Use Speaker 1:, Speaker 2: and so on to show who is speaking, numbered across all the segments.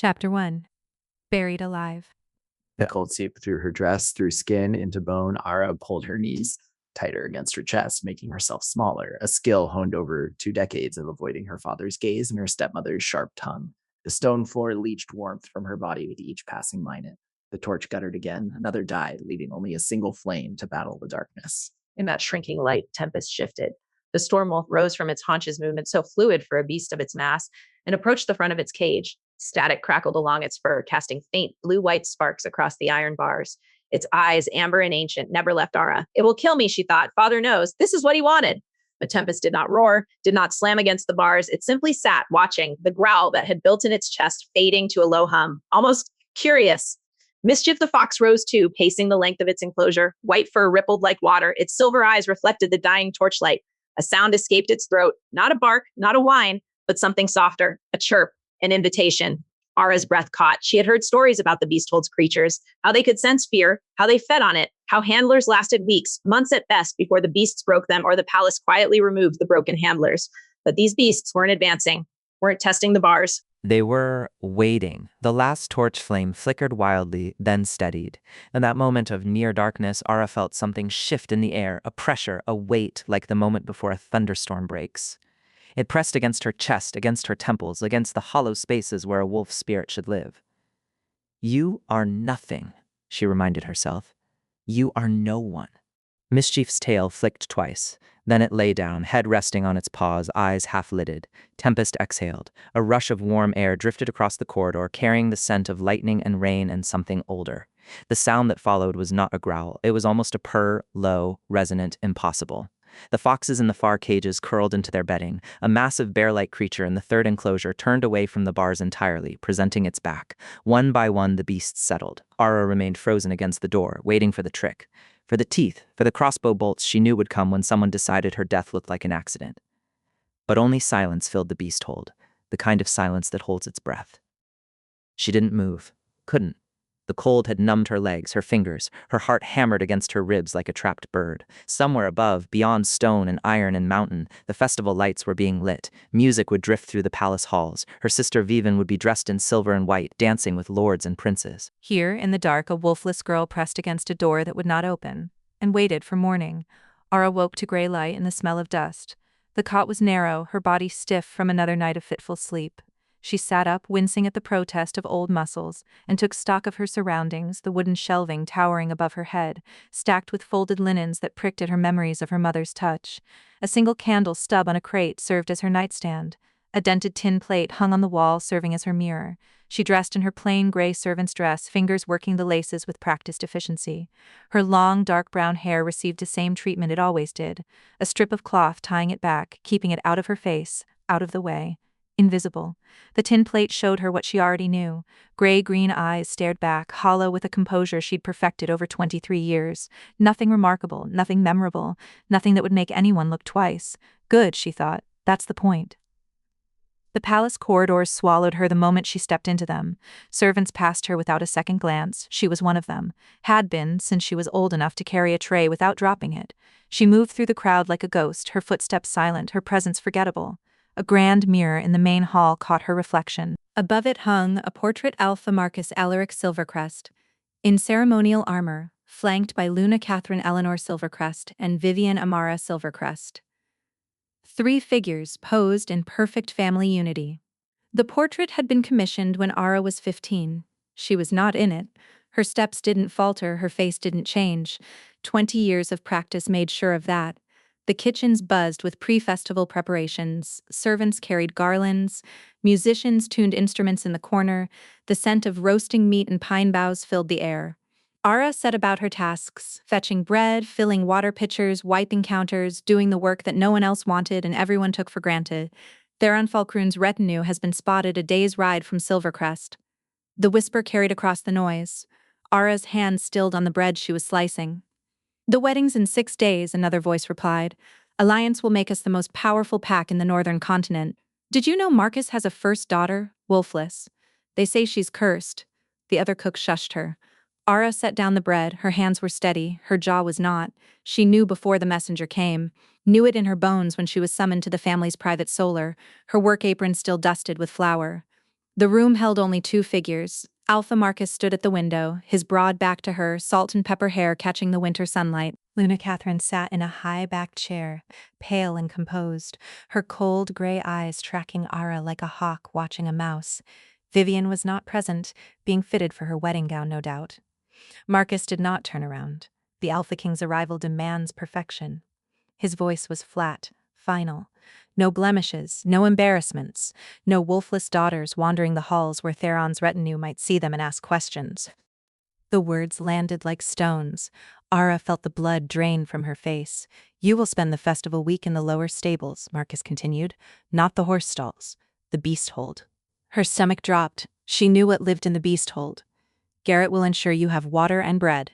Speaker 1: Chapter 1. Buried Alive.
Speaker 2: The cold seeped through her dress, through skin, into bone. Ara pulled her knees tighter against her chest, making herself smaller, a skill honed over 2 decades of avoiding her father's gaze and her stepmother's sharp tongue. The stone floor leached warmth from her body with each passing minute. The torch guttered again. Another died, leaving only a single flame to battle the darkness.
Speaker 3: In that shrinking light, Tempest shifted. The storm wolf rose from its haunches, movement so fluid for a beast of its mass, and approached the front of its cage. Static crackled along its fur, casting faint blue-white sparks across the iron bars. Its eyes, amber and ancient, never left Ara. It will kill me, she thought. Father knows. This is what he wanted. But Tempest did not roar, did not slam against the bars. It simply sat, watching, the growl that had built in its chest fading to a low hum, almost curious. Mischief the fox rose too, pacing the length of its enclosure. White fur rippled like water. Its silver eyes reflected the dying torchlight. A sound escaped its throat, not a bark, not a whine, but something softer, a chirp, an invitation. Ara's breath caught. She had heard stories about the beasthold's creatures, how they could sense fear, how they fed on it, how handlers lasted weeks, months at best, before the beasts broke them or the palace quietly removed the broken handlers. But these beasts weren't advancing, weren't testing the bars.
Speaker 4: They were waiting. The last torch flame flickered wildly, then steadied. In that moment of near darkness, Ara felt something shift in the air, a pressure, a weight, like the moment before a thunderstorm breaks. It pressed against her chest, against her temples, against the hollow spaces where a wolf's spirit should live. You are nothing, she reminded herself. You are no one. Mischief's tail flicked twice. Then it lay down, head resting on its paws, eyes half-lidded. Tempest exhaled. A rush of warm air drifted across the corridor, carrying the scent of lightning and rain and something older. The sound that followed was not a growl. It was almost a purr, low, resonant, impossible. The foxes in the far cages curled into their bedding. A massive bear-like creature in the third enclosure turned away from the bars entirely, presenting its back. One by one, the beasts settled. Ara remained frozen against the door, waiting for the trick. For the teeth, for the crossbow bolts she knew would come when someone decided her death looked like an accident. But only silence filled the beast hold, the kind of silence that holds its breath. She didn't move, couldn't. The cold had numbed her legs, her fingers, her heart hammered against her ribs like a trapped bird. Somewhere above, beyond stone and iron and mountain, the festival lights were being lit. Music would drift through the palace halls. Her sister Vivian would be dressed in silver and white, dancing with lords and princes.
Speaker 1: Here, in the dark, a wolfless girl pressed against a door that would not open, and waited for morning. Ara woke to gray light and the smell of dust. The cot was narrow, her body stiff from another night of fitful sleep. She sat up, wincing at the protest of old muscles, and took stock of her surroundings, the wooden shelving towering above her head, stacked with folded linens that pricked at her memories of her mother's touch. A single candle stub on a crate served as her nightstand. A dented tin plate hung on the wall, serving as her mirror. She dressed in her plain gray servant's dress, fingers working the laces with practiced efficiency. Her long, dark brown hair received the same treatment it always did, a strip of cloth tying it back, keeping it out of her face, out of the way. Invisible. The tin plate showed her what she already knew. Gray-green eyes stared back, hollow with a composure she'd perfected over 23 years. Nothing remarkable, nothing memorable, nothing that would make anyone look twice. Good, she thought. That's the point. The palace corridors swallowed her the moment she stepped into them. Servants passed her without a second glance. She was one of them. Had been, since she was old enough to carry a tray without dropping it. She moved through the crowd like a ghost, her footsteps silent, her presence forgettable. A grand mirror in the main hall caught her reflection. Above it hung a portrait Alpha Marcus Alaric Silvercrest, in ceremonial armor, flanked by Luna Catherine Eleanor Silvercrest and Vivian Amara Silvercrest. 3 figures posed in perfect family unity. The portrait had been commissioned when Ara was 15. She was not in it. Her steps didn't falter, her face didn't change. 20 years of practice made sure of that. The kitchens buzzed with pre-festival preparations, servants carried garlands, musicians tuned instruments in the corner, the scent of roasting meat and pine boughs filled the air. Ara set about her tasks, fetching bread, filling water pitchers, wiping counters, doing the work that no one else wanted and everyone took for granted. Theron Falkrune's retinue has been spotted a day's ride from Silvercrest. The whisper carried across the noise. Ara's hand stilled on the bread she was slicing. The wedding's in 6 days, another voice replied. Alliance will make us the most powerful pack in the northern continent. Did you know Marcus has a first daughter, WOLFLESS? They say she's cursed. The other cook shushed her. Ara set down the bread, her hands were steady, her jaw was not. She knew before the messenger came, knew it in her bones when she was summoned to the family's private solar, her work apron still dusted with flour. The room held only two figures. Alpha Marcus stood at the window, his broad back to her, salt and pepper hair catching the winter sunlight. Luna Catherine sat in a high-backed chair, pale and composed, her cold gray eyes tracking Ara like a hawk watching a mouse. Vivian was not present, being fitted for her wedding gown, no doubt. Marcus did not turn around. The Alpha King's arrival demands perfection. His voice was flat, final. No blemishes, no embarrassments, no wolfless daughters wandering the halls where Theron's retinue might see them and ask questions. The words landed like stones. Ara felt the blood drain from her face. "You will spend the festival week in the lower stables," Marcus continued, "not the horse stalls, the beast hold." Her stomach dropped. She knew what lived in the beast hold. "Garrett will ensure you have water and bread."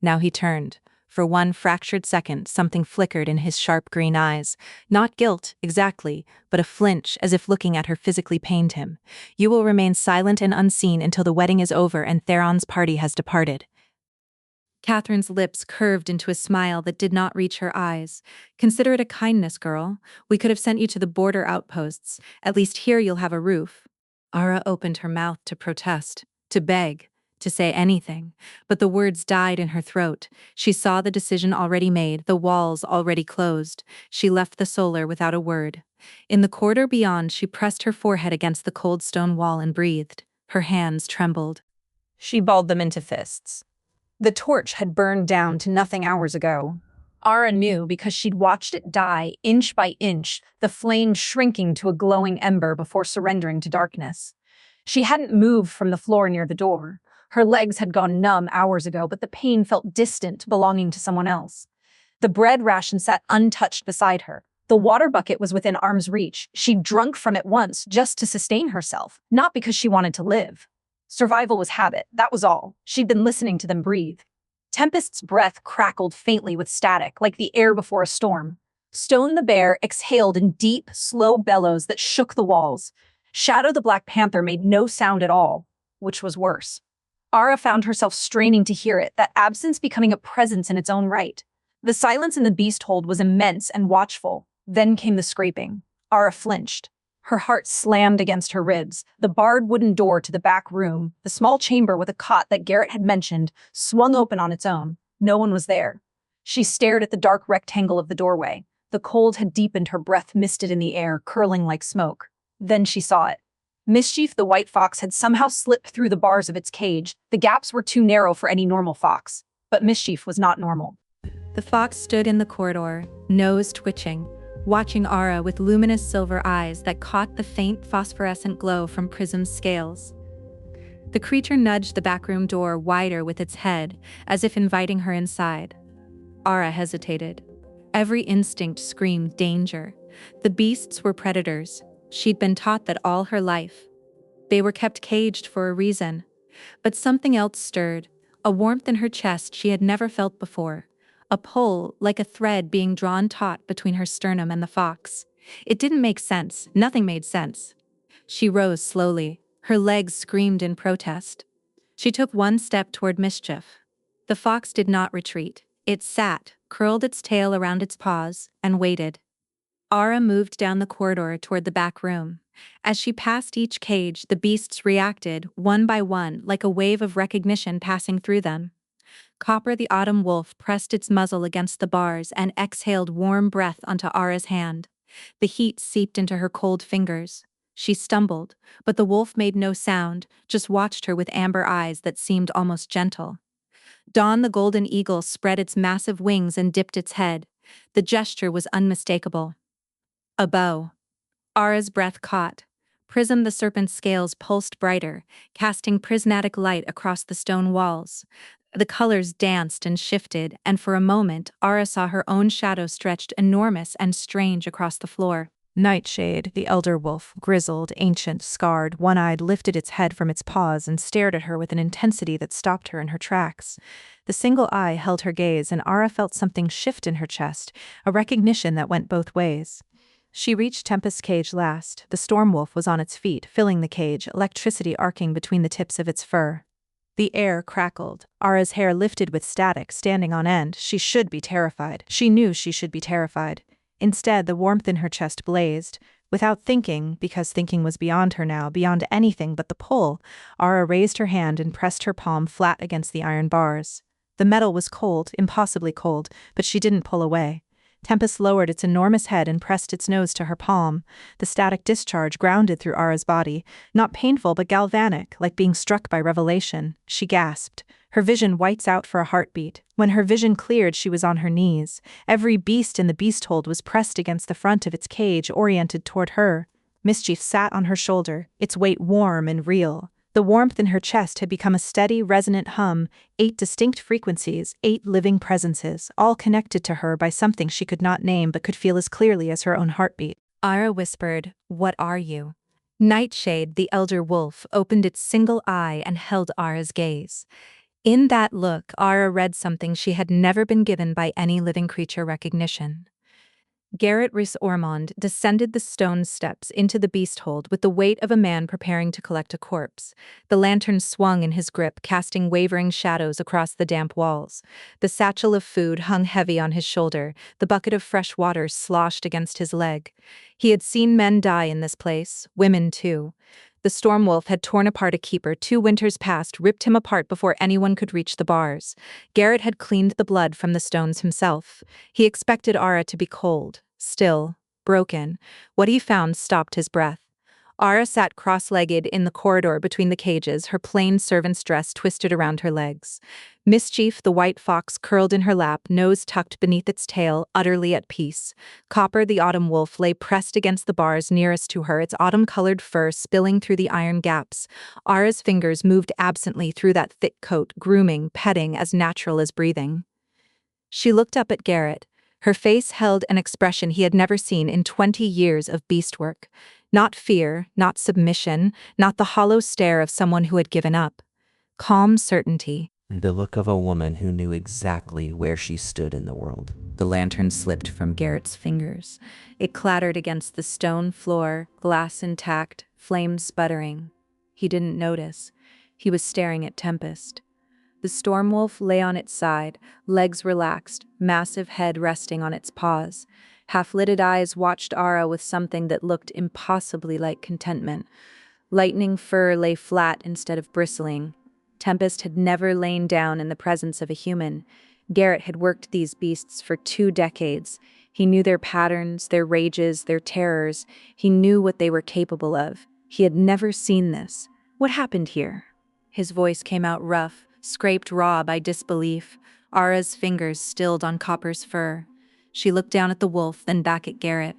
Speaker 1: Now he turned. For one fractured second, something flickered in his sharp green eyes. Not guilt, exactly, but a flinch, as if looking at her physically pained him. "You will remain silent and unseen until the wedding is over and Theron's party has departed." Catherine's lips curved into a smile that did not reach her eyes. "Consider it a kindness, girl. We could have sent you to the border outposts. At least here you'll have a roof." Ara opened her mouth to protest, to beg, to say anything, but the words died in her throat. She saw the decision already made, the walls already closed. She left the solar without a word. In the corridor beyond, she pressed her forehead against the cold stone wall and breathed. Her hands trembled. She balled them into fists. The torch had burned down to nothing hours ago. Ara knew because she'd watched it die inch by inch, the flame shrinking to a glowing ember before surrendering to darkness. She hadn't moved from the floor near the door. Her legs had gone numb hours ago, but the pain felt distant, belonging to someone else. The bread ration sat untouched beside her. The water bucket was within arm's reach. She'd drunk from it once just to sustain herself, not because she wanted to live. Survival was habit, that was all. She'd been listening to them breathe. Tempest's breath crackled faintly with static, like the air before a storm. Stone the Bear exhaled in deep, slow bellows that shook the walls. Shadow the Black Panther made no sound at all, which was worse. Ara found herself straining to hear it, that absence becoming a presence in its own right. The silence in the beast hold was immense and watchful. Then came the scraping. Ara flinched. Her heart slammed against her ribs. The barred wooden door to the back room, the small chamber with a cot that Garrett had mentioned, swung open on its own. No one was there. She stared at the dark rectangle of the doorway. The cold had deepened, her breath misted in the air, curling like smoke. Then she saw it. Mischief the white fox had somehow slipped through the bars of its cage. The gaps were too narrow for any normal fox. But Mischief was not normal. The fox stood in the corridor, nose twitching, watching Ara with luminous silver eyes that caught the faint phosphorescent glow from Prism's scales. The creature nudged the backroom door wider with its head, as if inviting her inside. Ara hesitated. Every instinct screamed danger. The beasts were predators. She'd been taught that all her life. They were kept caged for a reason. But something else stirred, a warmth in her chest she had never felt before. A pull, like a thread being drawn taut between her sternum and the fox. It didn't make sense. Nothing made sense. She rose slowly. Her legs screamed in protest. She took one step toward Mischief. The fox did not retreat. It sat, curled its tail around its paws, and waited. Ara moved down the corridor toward the back room. As she passed each cage, the beasts reacted, one by one, like a wave of recognition passing through them. Copper the autumn wolf pressed its muzzle against the bars and exhaled warm breath onto Ara's hand. The heat seeped into her cold fingers. She stumbled, but the wolf made no sound, just watched her with amber eyes that seemed almost gentle. Dawn the golden eagle spread its massive wings and dipped its head. The gesture was unmistakable. A bow. Ara's breath caught. Prism the serpent's scales pulsed brighter, casting prismatic light across the stone walls. The colors danced and shifted, and for a moment, Ara saw her own shadow stretched enormous and strange across the floor. Nightshade, the elder wolf, grizzled, ancient, scarred, one-eyed, lifted its head from its paws and stared at her with an intensity that stopped her in her tracks. The single eye held her gaze, and Ara felt something shift in her chest, a recognition that went both ways. She reached Tempest's cage last. The storm wolf was on its feet, filling the cage, electricity arcing between the tips of its fur. The air crackled. Ara's hair lifted with static, standing on end. She should be terrified. She knew she should be terrified. Instead, the warmth in her chest blazed. Without thinking, because thinking was beyond her now, beyond anything but the pull, Ara raised her hand and pressed her palm flat against the iron bars. The metal was cold, impossibly cold, but she didn't pull away. Tempest lowered its enormous head and pressed its nose to her palm. The static discharge grounded through Ara's body, not painful but galvanic, like being struck by revelation. She gasped. Her vision whites out for a heartbeat. When her vision cleared, she was on her knees. Every beast in the beasthold was pressed against the front of its cage, oriented toward her. Mischief sat on her shoulder, its weight warm and real. The warmth in her chest had become a steady, resonant hum, 8 distinct frequencies, 8 living presences, all connected to her by something she could not name but could feel as clearly as her own heartbeat. Ara whispered, "What are you?" Nightshade, the elder wolf, opened its single eye and held Ara's gaze. In that look, Ara read something she had never been given by any living creature: recognition. Garrett Rhys Ormond descended the stone steps into the beasthold with the weight of a man preparing to collect a corpse. The lantern swung in his grip, casting wavering shadows across the damp walls. The satchel of food hung heavy on his shoulder, the bucket of fresh water sloshed against his leg. He had seen men die in this place, women too. The Stormwolf had torn apart a keeper 2 winters past, ripped him apart before anyone could reach the bars. Garrett had cleaned the blood from the stones himself. He expected Ara to be cold, still, broken. What he found stopped his breath. Ara sat cross-legged in the corridor between the cages, her plain servant's dress twisted around her legs. Mischief, the white fox, curled in her lap, nose tucked beneath its tail, utterly at peace. Copper, the autumn wolf, lay pressed against the bars nearest to her, its autumn-colored fur spilling through the iron gaps. Ara's fingers moved absently through that thick coat, grooming, petting, as natural as breathing. She looked up at Garrett. Her face held an expression he had never seen in 20 years of beastwork. Not fear, not submission, not the hollow stare of someone who had given up. Calm certainty.
Speaker 4: The look of a woman who knew exactly where she stood in the world.
Speaker 1: The lantern slipped from Garrett's fingers. It clattered against the stone floor, glass intact, flames sputtering. He didn't notice. He was staring at Tempest. The Stormwolf lay on its side, legs relaxed, massive head resting on its paws. Half-lidded eyes watched Ara with something that looked impossibly like contentment. Lightning fur lay flat instead of bristling. Tempest had never lain down in the presence of a human. Garrett had worked these beasts for 2 decades. He knew their patterns, their rages, their terrors. He knew what they were capable of. He had never seen this. What happened here? His voice came out rough, scraped raw by disbelief. Ara's fingers stilled on Copper's fur. She looked down at the wolf, then back at Garrett.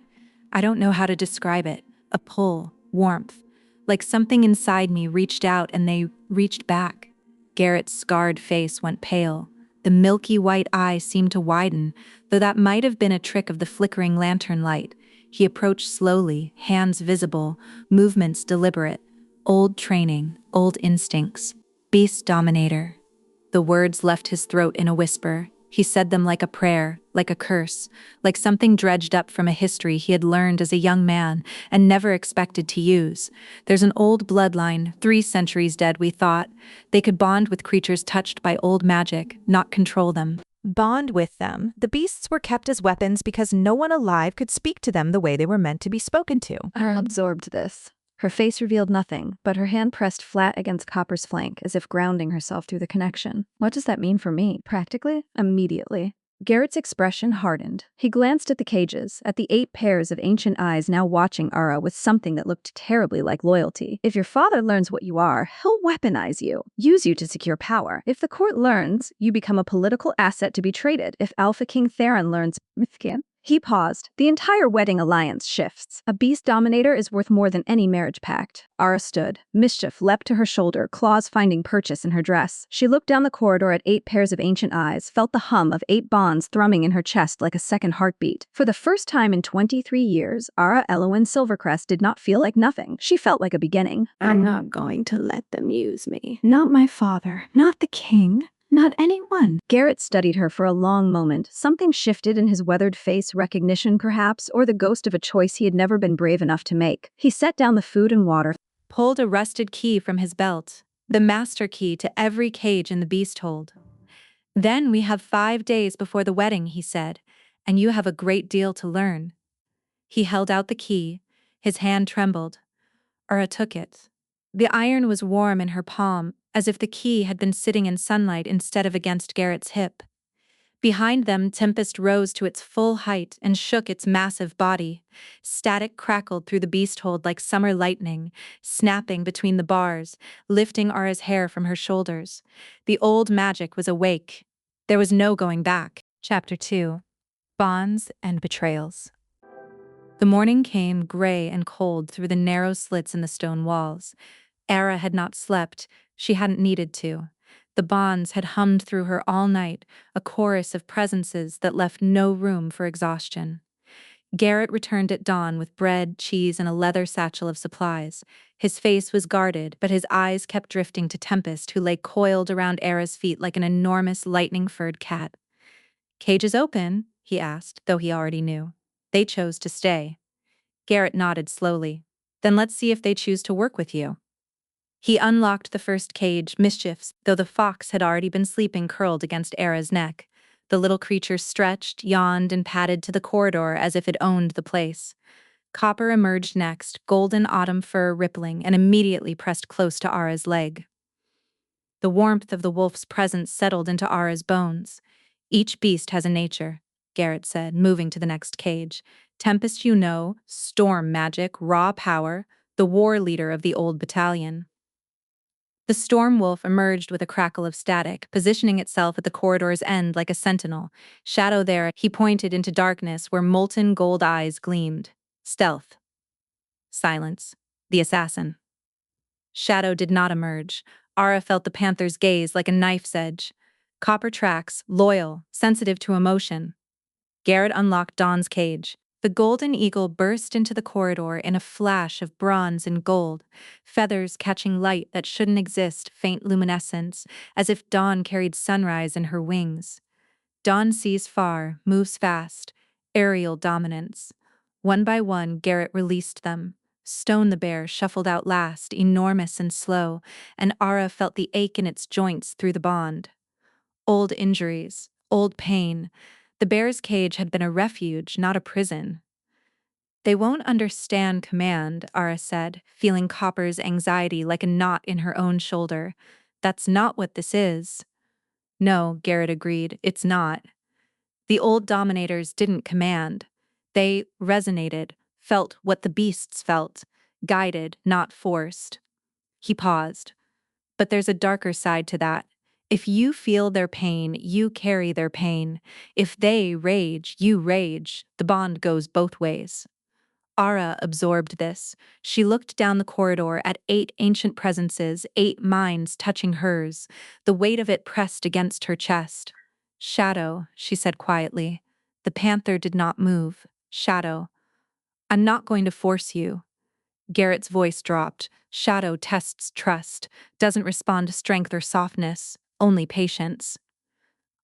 Speaker 1: I don't know how to describe it. A pull, warmth. Like something inside me reached out and they reached back. Garrett's scarred face went pale. The milky white eye seemed to widen, though that might have been a trick of the flickering lantern light. He approached slowly, hands visible, movements deliberate. Old training, old instincts. Beast dominator. The words left his throat in a whisper. He said them like a prayer, like a curse, like something dredged up from a history he had learned as a young man and never expected to use. There's an old bloodline, 3 centuries dead, we thought. They could bond with creatures touched by old magic, not control them. Bond with them. The beasts were kept as weapons because no one alive could speak to them the way they were meant to be spoken to.
Speaker 5: Ara absorbed this. Her face revealed nothing, but her hand pressed flat against Copper's flank, as if grounding herself through the connection. What does that mean for me? Practically, immediately. Garrett's expression hardened. He glanced at the cages, at the 8 pairs of ancient eyes now watching Ara with something that looked terribly like loyalty. If your father learns what you are, he'll weaponize you, use you to secure power. If the court learns, you become a political asset to be traded. If Alpha King Theron learns, He paused. The entire wedding alliance shifts. A beast dominator is worth more than any marriage pact. Ara stood. Mischief leapt to her shoulder, claws finding purchase in her dress. She looked down the corridor at 8 pairs of ancient eyes, felt the hum of 8 bonds thrumming in her chest like a second heartbeat. For the first time in 23 years, Ara Elowyn Silvercrest did not feel like nothing. She felt like a beginning.
Speaker 6: I'm not going to let them use me. Not my father, not the king. Not anyone.
Speaker 5: Garrett studied her for a long moment. Something shifted in his weathered face, recognition perhaps, or the ghost of a choice he had never been brave enough to make. He set down the food and water,
Speaker 1: Pulled a rusted key from his belt, the master key to every cage in the beasthold. Then we have 5 days before the wedding, he said, and you have a great deal to learn. He held out the key, His hand trembled. Ara took it. The iron was warm in her palm, as if the key had been sitting in sunlight instead of against Garrett's hip. Behind them, Tempest rose to its full height and shook its massive body. Static crackled through the beast hold like summer lightning, snapping between the bars, lifting Ara's hair from her shoulders. The old magic was awake. There was no going back. Chapter 2. Bonds and Betrayals. The morning came gray and cold through the narrow slits in the stone walls. Ara had not slept. She hadn't needed to. The bonds had hummed through her all night, a chorus of presences that left no room for exhaustion. Garrett returned at dawn with bread, cheese, and a leather satchel of supplies. His face was guarded, but his eyes kept drifting to Tempest, who lay coiled around Ara's feet like an enormous lightning-furred cat. "Cage is open?" he asked, though he already knew. They chose to stay. Garrett nodded slowly. "Then let's see if they choose to work with you." He unlocked the first cage, mischiefs, though the fox had already been sleeping curled against Ara's neck. The little creature stretched, yawned, and padded to the corridor as if it owned the place. Copper emerged next, golden autumn fur rippling, and immediately pressed close to Ara's leg. The warmth of the wolf's presence settled into Ara's bones. "Each beast has a nature," Garrett said, moving to the next cage. "Tempest, you know, storm magic, raw power, the war leader of the old battalion." The storm wolf emerged with a crackle of static, positioning itself at the corridor's end like a sentinel. Shadow there, he pointed into darkness where molten gold eyes gleamed. "Stealth." Silence. The assassin. Shadow did not emerge. Ara felt the panther's gaze like a knife's edge. Copper tracks, loyal, sensitive to emotion. Garrett unlocked Dawn's cage. The golden eagle burst into the corridor in a flash of bronze and gold, feathers catching light that shouldn't exist, faint luminescence, as if dawn carried sunrise in her wings. Dawn sees far, moves fast, aerial dominance. One by one, Garrett released them. Stone the bear shuffled out last, enormous and slow, and Ara felt the ache in its joints through the bond. Old injuries, old pain. The bear's cage had been a refuge, not a prison. "They won't understand command," Ara said, feeling Copper's anxiety like a knot in her own shoulder. "That's not what this is." "No," Garrett agreed, "it's not." The old dominators didn't command. They resonated, felt what the beasts felt, guided, not forced. He paused. "But there's a darker side to that. If you feel their pain, you carry their pain. If they rage, you rage. The bond goes both ways." Ara absorbed this. She looked down the corridor at 8 ancient presences, 8 minds touching hers. The weight of it pressed against her chest. "Shadow," she said quietly. The panther did not move. "Shadow. I'm not going to force you." Garrett's voice dropped. "Shadow tests trust, doesn't respond to strength or softness, only patience."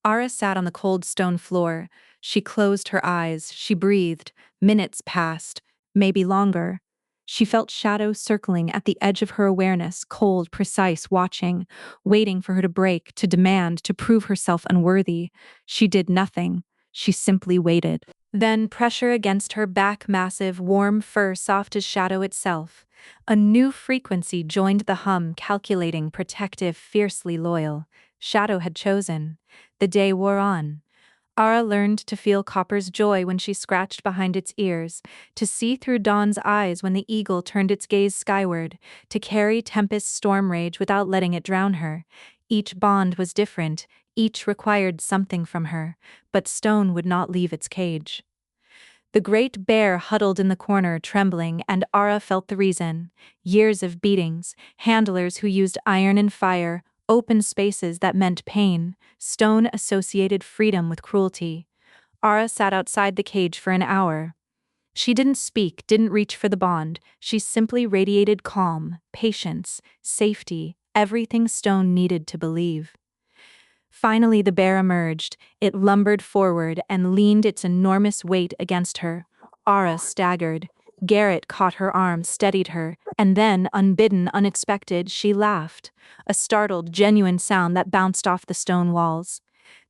Speaker 1: Ara sat on the cold stone floor. She closed her eyes. She breathed. Minutes passed, maybe longer. She felt Shadow circling at the edge of her awareness, cold, precise, watching, waiting for her to break, to demand, to prove herself unworthy. She did nothing. She simply waited. Then pressure against her back, massive, warm fur soft as Shadow itself. A new frequency joined the hum, calculating, protective, fiercely loyal. Shadow had chosen. The day wore on. Ara learned to feel Copper's joy when she scratched behind its ears, to see through Dawn's eyes when the eagle turned its gaze skyward, to carry Tempest's storm rage without letting it drown her. Each bond was different, each required something from her, but stone would not leave its cage. The great bear huddled in the corner, trembling, and Ara felt the reason. Years of beatings, handlers who used iron and fire, open spaces that meant pain, stone associated freedom with cruelty. Ara sat outside the cage for an hour. She didn't speak, didn't reach for the bond. She simply radiated calm, patience, safety, everything stone needed to believe. Finally, the bear emerged. It lumbered forward and leaned its enormous weight against her. Ara staggered. Garrett caught her arm, steadied her, and then, unbidden, unexpected, she laughed. A startled, genuine sound that bounced off the stone walls.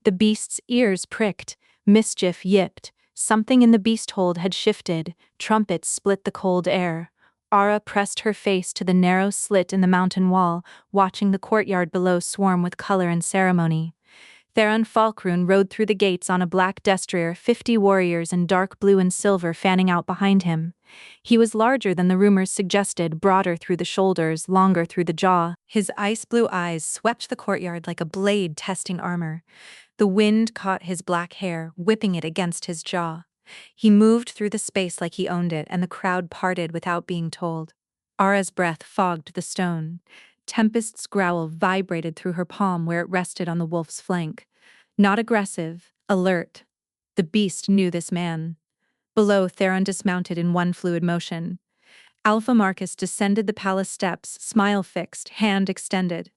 Speaker 1: The beast's ears pricked. Mischief yipped. Something in the beast hold had shifted, trumpets split the cold air. Ara pressed her face to the narrow slit in the mountain wall, watching the courtyard below swarm with color and ceremony. Theron Falkroon rode through the gates on a black destrier, 50 warriors in dark blue and silver fanning out behind him. He was larger than the rumors suggested, broader through the shoulders, longer through the jaw. His ice-blue eyes swept the courtyard like a blade testing armor. The wind caught his black hair, whipping it against his jaw. He moved through the space like he owned it, and the crowd parted without being told. Ara's breath fogged the stone. Tempest's growl vibrated through her palm where it rested on the wolf's flank. Not aggressive, alert. The beast knew this man. Below, Theron dismounted in one fluid motion. Alpha Marcus descended the palace steps, smile fixed, hand extended.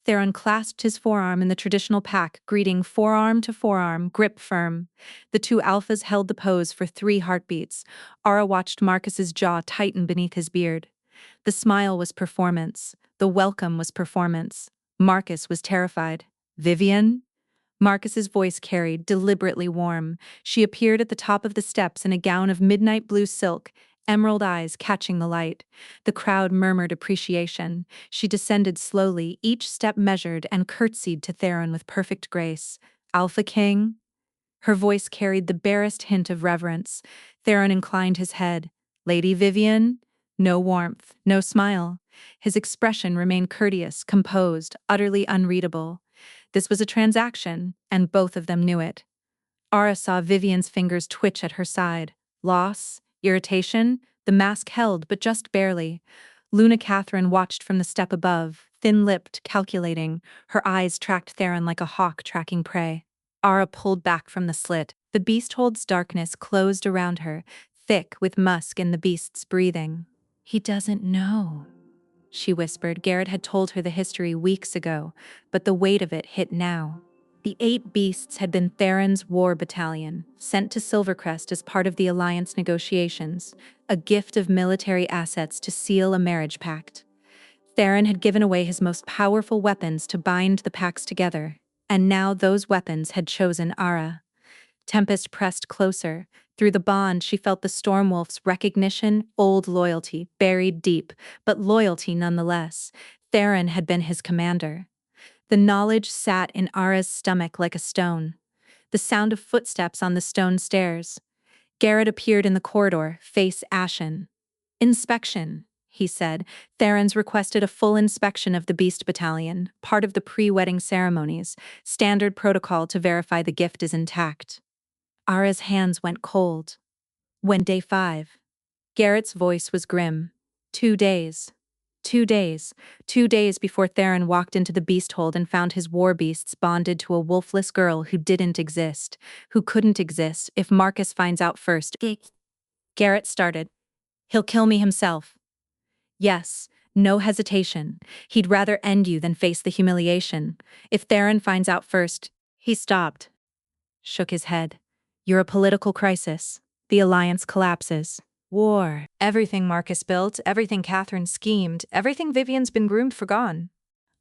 Speaker 1: Theron clasped his forearm in the traditional pack, greeting forearm to forearm, grip firm. The two alphas held the pose for 3 heartbeats. Ara watched Marcus's jaw tighten beneath his beard. The smile was performance. The welcome was performance. Marcus was terrified. Vivian? Marcus's voice carried, deliberately warm. She appeared at the top of the steps in a gown of midnight blue silk, emerald eyes catching the light. The crowd murmured appreciation. She descended slowly, each step measured, and curtsied to Theron with perfect grace. Alpha King? Her voice carried the barest hint of reverence. Theron inclined his head. Lady Vivian? No warmth, no smile. His expression remained courteous, composed, utterly unreadable. This was a transaction, and both of them knew it. Ara saw Vivian's fingers twitch at her side. Loss? Irritation? The mask held, but just barely. Luna Catherine watched from the step above, thin-lipped, calculating. Her eyes tracked Theron like a hawk tracking prey. Ara pulled back from the slit. The beast hold's darkness closed around her, thick with musk and the beast's breathing. He doesn't know, she whispered. Garrett had told her the history weeks ago, but the weight of it hit now. The 8 beasts had been Theron's war battalion, sent to Silvercrest as part of the Alliance negotiations, a gift of military assets to seal a marriage pact. Theron had given away his most powerful weapons to bind the packs together, and now those weapons had chosen Ara. Tempest pressed closer. Through the bond, she felt the Stormwolf's recognition, old loyalty, buried deep, but loyalty nonetheless. Theron had been his commander. The knowledge sat in Ara's stomach like a stone. The sound of footsteps on the stone stairs. Garrett appeared in the corridor, face ashen. Inspection, he said. Theron's requested a full inspection of the Beast Battalion, part of the pre-wedding ceremonies, standard protocol to verify the gift is intact. Ara's hands went cold. When day 5. Garrett's voice was grim. 2 days. 2 days. 2 days before Theron walked into the beast hold and found his war beasts bonded to a wolfless girl who didn't exist, who couldn't exist if Marcus finds out first. Garrett started. He'll kill me himself. Yes, no hesitation. He'd rather end you than face the humiliation. If Theron finds out first, he stopped. Shook his head. You're a political crisis. The Alliance collapses. War. Everything Marcus built, everything Catherine schemed, everything Vivian's been groomed for gone.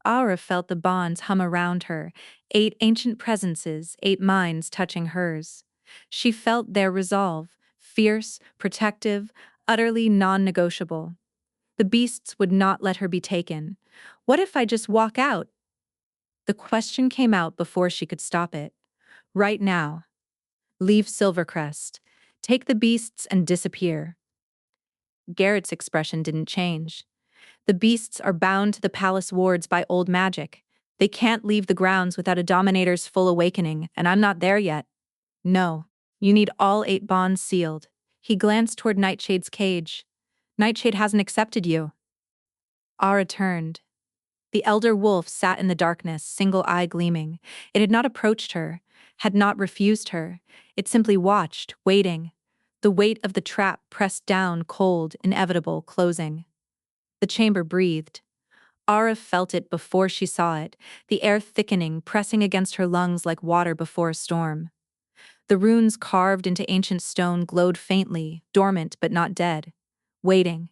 Speaker 1: Aura felt the bonds hum around her, 8 ancient presences, 8 minds touching hers. She felt their resolve, fierce, protective, utterly non-negotiable. The beasts would not let her be taken. What if I just walk out? The question came out before she could stop it. Right now. Leave Silvercrest. Take the beasts and disappear. Garrett's expression didn't change. The beasts are bound to the palace wards by old magic. They can't leave the grounds without a dominator's full awakening, and I'm not there yet. No, you need all 8 bonds sealed. He glanced toward Nightshade's cage. Nightshade hasn't accepted you. Ara turned. The elder wolf sat in the darkness, single eye gleaming. It had not approached her, had not refused her. It simply watched, waiting. The weight of the trap pressed down, cold, inevitable, closing. The chamber breathed. Ara felt it before she saw it, the air thickening, pressing against her lungs like water before a storm. The runes carved into ancient stone glowed faintly, dormant but not dead. Waiting.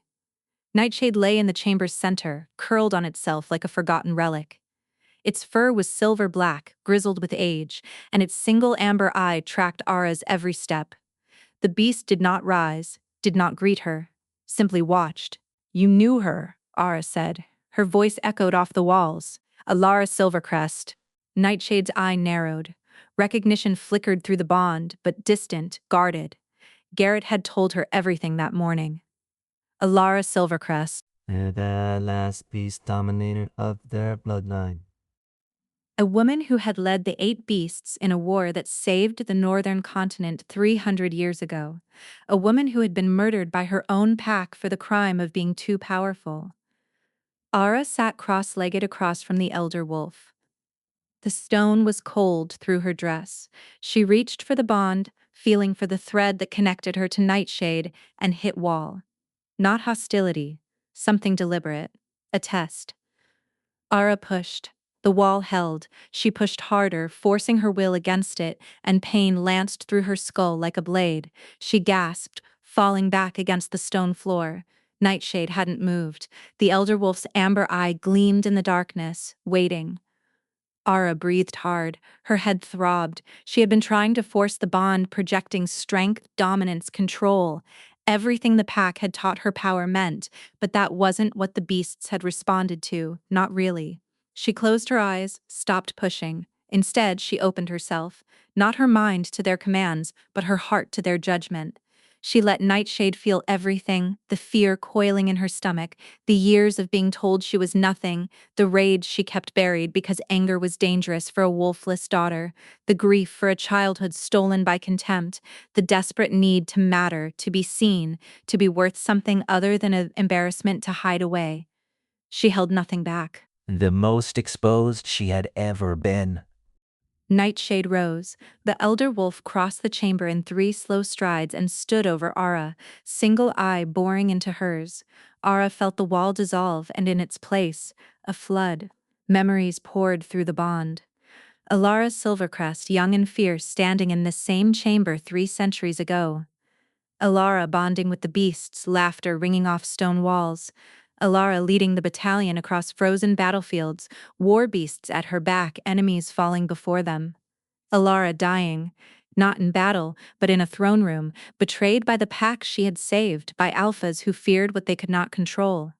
Speaker 1: Nightshade lay in the chamber's center, curled on itself like a forgotten relic. Its fur was silver-black, grizzled with age, and its single amber eye tracked Ara's every step. The beast did not rise, did not greet her, simply watched. You knew her, Ara said. Her voice echoed off the walls. Alara Silvercrest. Nightshade's eye narrowed. Recognition flickered through the bond, but distant, guarded. Garrett had told her everything that morning. Alara Silvercrest.
Speaker 7: The last beast dominator of their bloodline.
Speaker 1: A woman who had led the 8 beasts in a war that saved the northern continent 300 years ago. A woman who had been murdered by her own pack for the crime of being too powerful. Ara sat cross-legged across from the elder wolf. The stone was cold through her dress. She reached for the bond, feeling for the thread that connected her to Nightshade, and hit wall. Not hostility, something deliberate. A test. Ara pushed. The wall held. She pushed harder, forcing her will against it, and pain lanced through her skull like a blade. She gasped, falling back against the stone floor. Nightshade hadn't moved. The elder wolf's amber eye gleamed in the darkness, waiting. Ara breathed hard. Her head throbbed. She had been trying to force the bond, projecting strength, dominance, control. Everything the pack had taught her power meant, but that wasn't what the beasts had responded to, not really. She closed her eyes, stopped pushing. Instead, she opened herself, not her mind to their commands, but her heart to their judgment. She let Nightshade feel everything, the fear coiling in her stomach, the years of being told she was nothing, the rage she kept buried because anger was dangerous for a wolfless daughter, the grief for a childhood stolen by contempt, the desperate need to matter, to be seen, to be worth something other than an embarrassment to hide away. She held nothing back.
Speaker 7: The most exposed she had ever been.
Speaker 1: Nightshade rose. The elder wolf crossed the chamber in 3 slow strides and stood over Ara, single eye boring into hers. Ara felt the wall dissolve, and in its place, a flood. Memories poured through the bond. Alara Silvercrest, young and fierce, standing in this same chamber 3 centuries ago. Alara bonding with the beasts, laughter ringing off stone walls. Alara leading the battalion across frozen battlefields, war beasts at her back, enemies falling before them. Alara dying, not in battle, but in a throne room, betrayed by the pack she had saved, by alphas who feared what they could not control.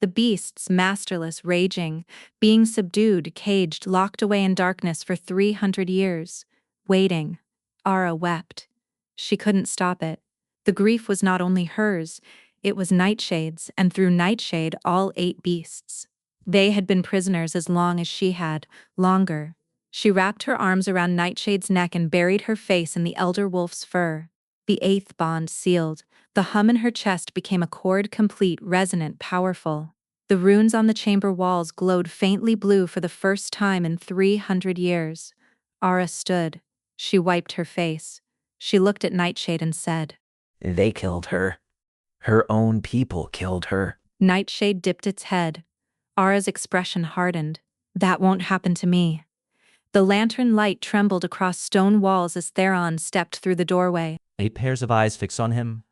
Speaker 1: The beasts, masterless, raging, being subdued, caged, locked away in darkness for 300 years. Waiting. Ara wept. She couldn't stop it. The grief was not only hers, it was Nightshade's, and through Nightshade all 8 beasts. They had been prisoners as long as she had, longer. She wrapped her arms around Nightshade's neck and buried her face in the elder wolf's fur. The 8th bond sealed. The hum in her chest became a chord, complete, resonant, powerful. The runes on the chamber walls glowed faintly blue for the first time in 300 years. Ara stood. She wiped her face. She looked at Nightshade and said,
Speaker 7: They killed her. Her own people killed her.
Speaker 1: Nightshade dipped its head. Ara's expression hardened. That won't happen to me. The lantern light trembled across stone walls as Theron stepped through the doorway.
Speaker 7: 8 pairs of eyes fixed on him.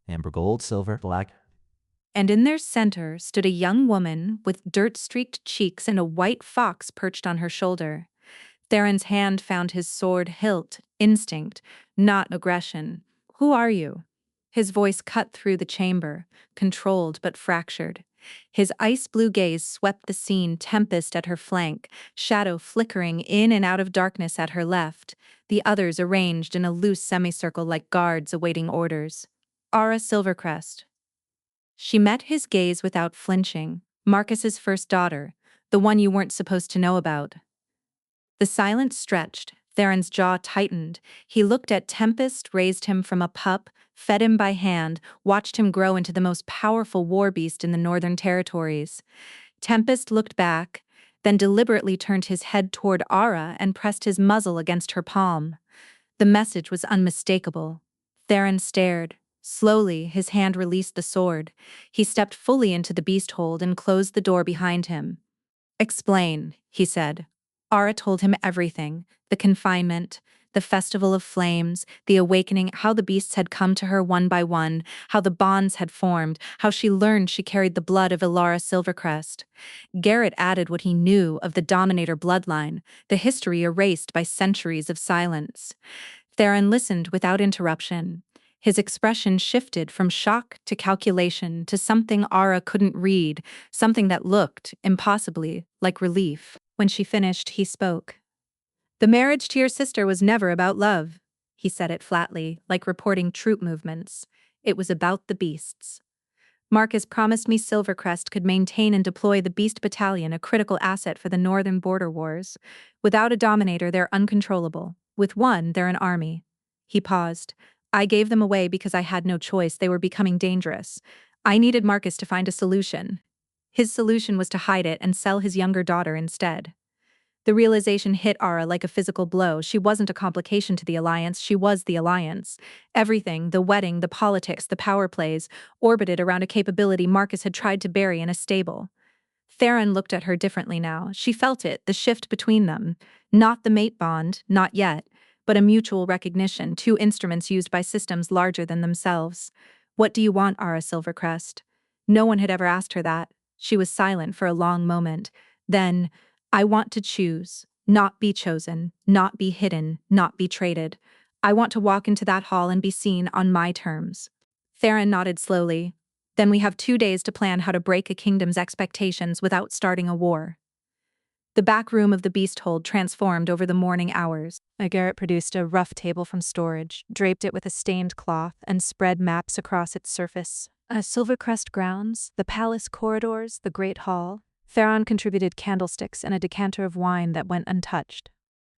Speaker 7: Amber gold, silver, black.
Speaker 1: And in their center stood a young woman with dirt-streaked cheeks and a white fox perched on her shoulder. Theron's hand found his sword hilt, instinct, not aggression. Who are you? His voice cut through the chamber, controlled but fractured. His ice-blue gaze swept the scene, tempest at her flank, shadow flickering in and out of darkness at her left, the others arranged in a loose semicircle like guards awaiting orders. Ara Silvercrest. She met his gaze without flinching. Marcus's first daughter, the one you weren't supposed to know about. The silence stretched. Theron's jaw tightened. He looked at Tempest, raised him from a pup, fed him by hand, watched him grow into the most powerful war beast in the Northern Territories. Tempest looked back, then deliberately turned his head toward Ara and pressed his muzzle against her palm. The message was unmistakable. Theron stared. Slowly, his hand released the sword. He stepped fully into the beast hold and closed the door behind him. Explain, he said. Ara told him everything, the confinement, the festival of flames, the awakening, how the beasts had come to her one by one, how the bonds had formed, how she learned she carried the blood of Alara Silvercrest. Garrett added what he knew of the Dominator bloodline, the history erased by centuries of silence. Theron listened without interruption. His expression shifted from shock to calculation to something Ara couldn't read, something that looked, impossibly, like relief. When she finished, he spoke. "The marriage to your sister was never about love," he said it flatly, like reporting troop movements. "It was about the beasts. Marcus promised me Silvercrest could maintain and deploy the Beast Battalion, a critical asset for the northern border wars. Without a dominator, they're uncontrollable. With one, they're an army." He paused. "I gave them away because I had no choice. They were becoming dangerous. I needed Marcus to find a solution. His solution was to hide it and sell his younger daughter instead." The realization hit Ara like a physical blow. She wasn't a complication to the alliance, she was the alliance. Everything, the wedding, the politics, the power plays, orbited around a capability Marcus had tried to bury in a stable. Theron looked at her differently now. She felt it, the shift between them. Not the mate bond, not yet, but a mutual recognition, two instruments used by systems larger than themselves. "What do you want, Ara Silvercrest?" No one had ever asked her that. She was silent for a long moment. Then, "I want to choose, not be chosen, not be hidden, not be traded. I want to walk into that hall and be seen on my terms." Theron nodded slowly. "Then we have 2 days to plan how to break a kingdom's expectations without starting a war." The back room of the beast hold transformed over the morning hours. Garrett produced a rough table from storage, draped it with a stained cloth, and spread maps across its surface. Silvercrest grounds, the palace corridors, the great hall. Theron contributed candlesticks and a decanter of wine that went untouched.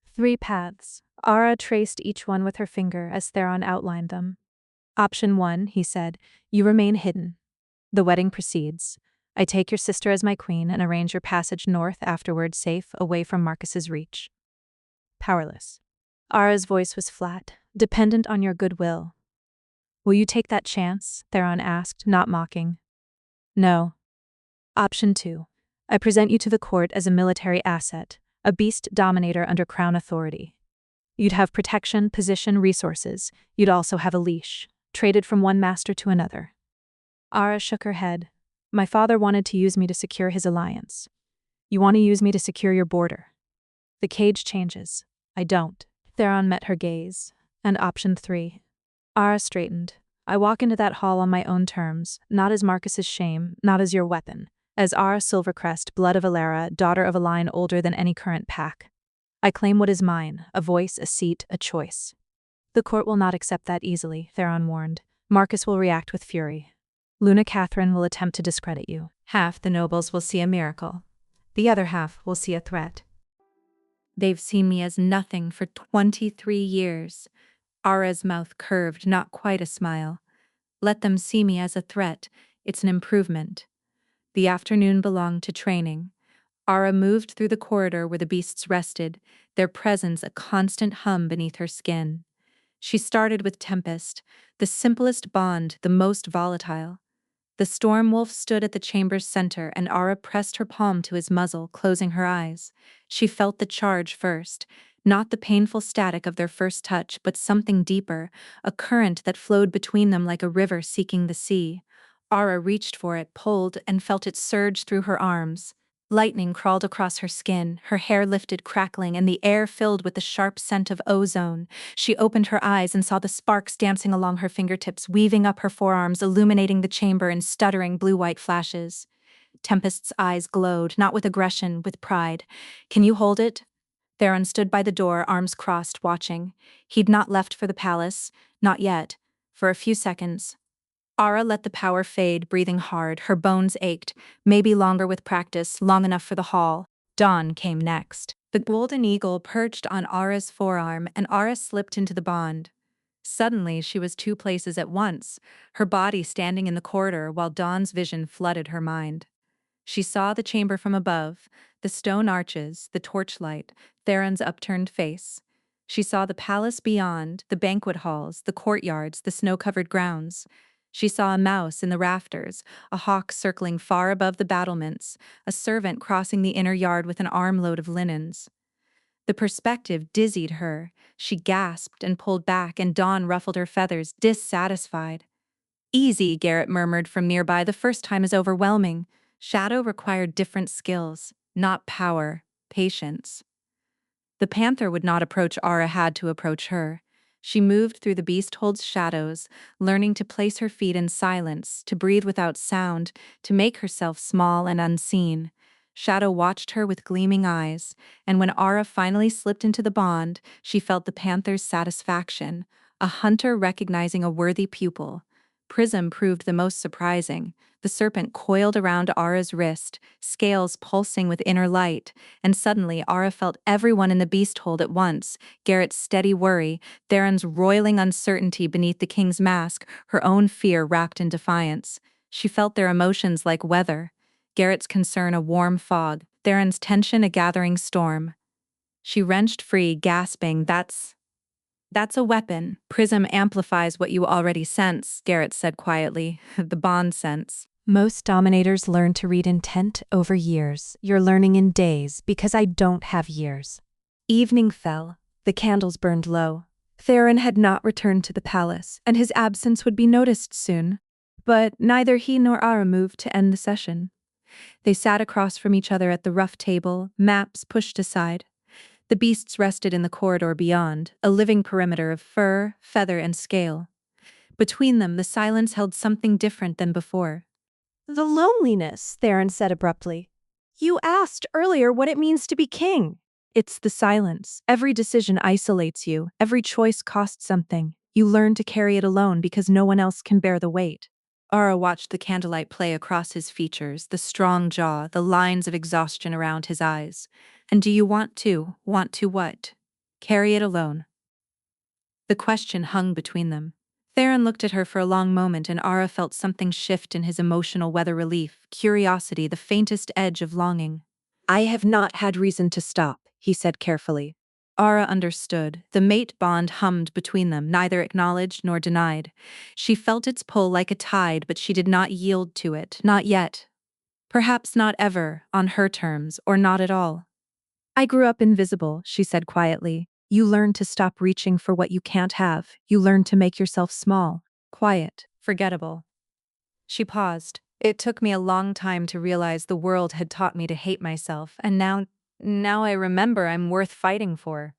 Speaker 1: 3 paths. Ara traced each one with her finger as Theron outlined them. "Option 1, he said, you remain hidden. The wedding proceeds. I take your sister as my queen and arrange your passage north afterward, safe, away from Marcus's reach." Powerless. Ara's voice was flat, dependent on your goodwill. "Will you take that chance?" Theron asked, not mocking. "No." Option 2. I present you to the court as a military asset, a beast dominator under crown authority. You'd have protection, position, resources. You'd also have a leash, traded from one master to another. Ara shook her head. "My father wanted to use me to secure his alliance. You want to use me to secure your border. The cage changes. I don't." Theron met her gaze. "And option 3. Ara straightened. "I walk into that hall on my own terms, not as Marcus's shame, not as your weapon. As Ara Silvercrest, blood of Alara, daughter of a line older than any current pack. I claim what is mine, a voice, a seat, a choice." "The court will not accept that easily," Theron warned. "Marcus will react with fury. Luna Catherine will attempt to discredit you. Half the nobles will see a miracle. The other half will see a threat." "They've seen me as nothing for 23 years. Ara's mouth curved, not quite a smile. "Let them see me as a threat. It's an improvement." The afternoon belonged to training. Ara moved through the corridor where the beasts rested, their presence a constant hum beneath her skin. She started with Tempest, the simplest bond, the most volatile. The storm wolf stood at the chamber's center, and Ara pressed her palm to his muzzle, closing her eyes. She felt the charge first, not the painful static of their first touch, but something deeper, a current that flowed between them like a river seeking the sea. Ara reached for it, pulled, and felt it surge through her arms. Lightning crawled across her skin, her hair lifted, crackling, and the air filled with the sharp scent of ozone. She opened her eyes and saw the sparks dancing along her fingertips, weaving up her forearms, illuminating the chamber in stuttering blue-white flashes. Tempest's eyes glowed, not with aggression, with pride. "Can you hold it?" Theron stood by the door, arms crossed, watching. He'd not left for the palace, not yet. For a few seconds. Ara let the power fade, breathing hard. Her bones ached, maybe longer with practice, long enough for the hall. Dawn came next. The golden eagle perched on Ara's forearm, and Ara slipped into the bond. Suddenly, she was 2 places at once, her body standing in the corridor while Dawn's vision flooded her mind. She saw the chamber from above, the stone arches, the torchlight, Theron's upturned face. She saw the palace beyond, the banquet halls, the courtyards, the snow-covered grounds. She saw a mouse in the rafters, a hawk circling far above the battlements, a servant crossing the inner yard with an armload of linens. The perspective dizzied her. She gasped and pulled back, and Dawn ruffled her feathers, dissatisfied. "Easy," Garrett murmured from nearby. "The first time is overwhelming." Shadow required different skills, not power, patience. The panther would not approach Ara, had to approach her. She moved through the beast hold's shadows, learning to place her feet in silence, to breathe without sound, to make herself small and unseen. Shadow watched her with gleaming eyes, and when Ara finally slipped into the bond, she felt the panther's satisfaction, a hunter recognizing a worthy pupil. Prism proved the most surprising. The serpent coiled around Ara's wrist, scales pulsing with inner light, and suddenly Ara felt everyone in the beast hold at once, Garrett's steady worry, Theron's roiling uncertainty beneath the king's mask, her own fear wrapped in defiance. She felt their emotions like weather. Garrett's concern a warm fog, Theron's tension a gathering storm. She wrenched free, gasping, That's a weapon. Prism amplifies what you already sense, Garrett said quietly, the bond sense. Most dominators learn to read intent over years. You're learning in days because I don't have years. Evening fell. The candles burned low. Theron had not returned to the palace, and his absence would be noticed soon. But neither he nor Ara moved to end the session. They sat across from each other at the rough table, maps pushed aside. The beasts rested in the corridor beyond, a living perimeter of fur, feather, and scale. Between them, the silence held something different than before.
Speaker 6: The loneliness, Theron said abruptly. You asked earlier what it means to be king.
Speaker 1: It's the silence. Every decision isolates you. Every choice costs something. You learn to carry it alone because no one else can bear the weight. Ara watched the candlelight play across his features, the strong jaw, the lines of exhaustion around his eyes. And do you want to what? Carry it alone? The question hung between them. Theron looked at her for a long moment, and Ara felt something shift in his emotional weather relief, curiosity, the faintest edge of longing. I have not had reason to stop, he said carefully. Ara understood. The mate bond hummed between them, neither acknowledged nor denied. She felt its pull like a tide, but she did not yield to it, not yet. Perhaps not ever, on her terms, or not at all. I grew up invisible, she said quietly. You learn to stop reaching for what you can't have. You learn to make yourself small, quiet, forgettable. She paused. It took me a long time to realize the world had taught me to hate myself, and now I remember I'm worth fighting for.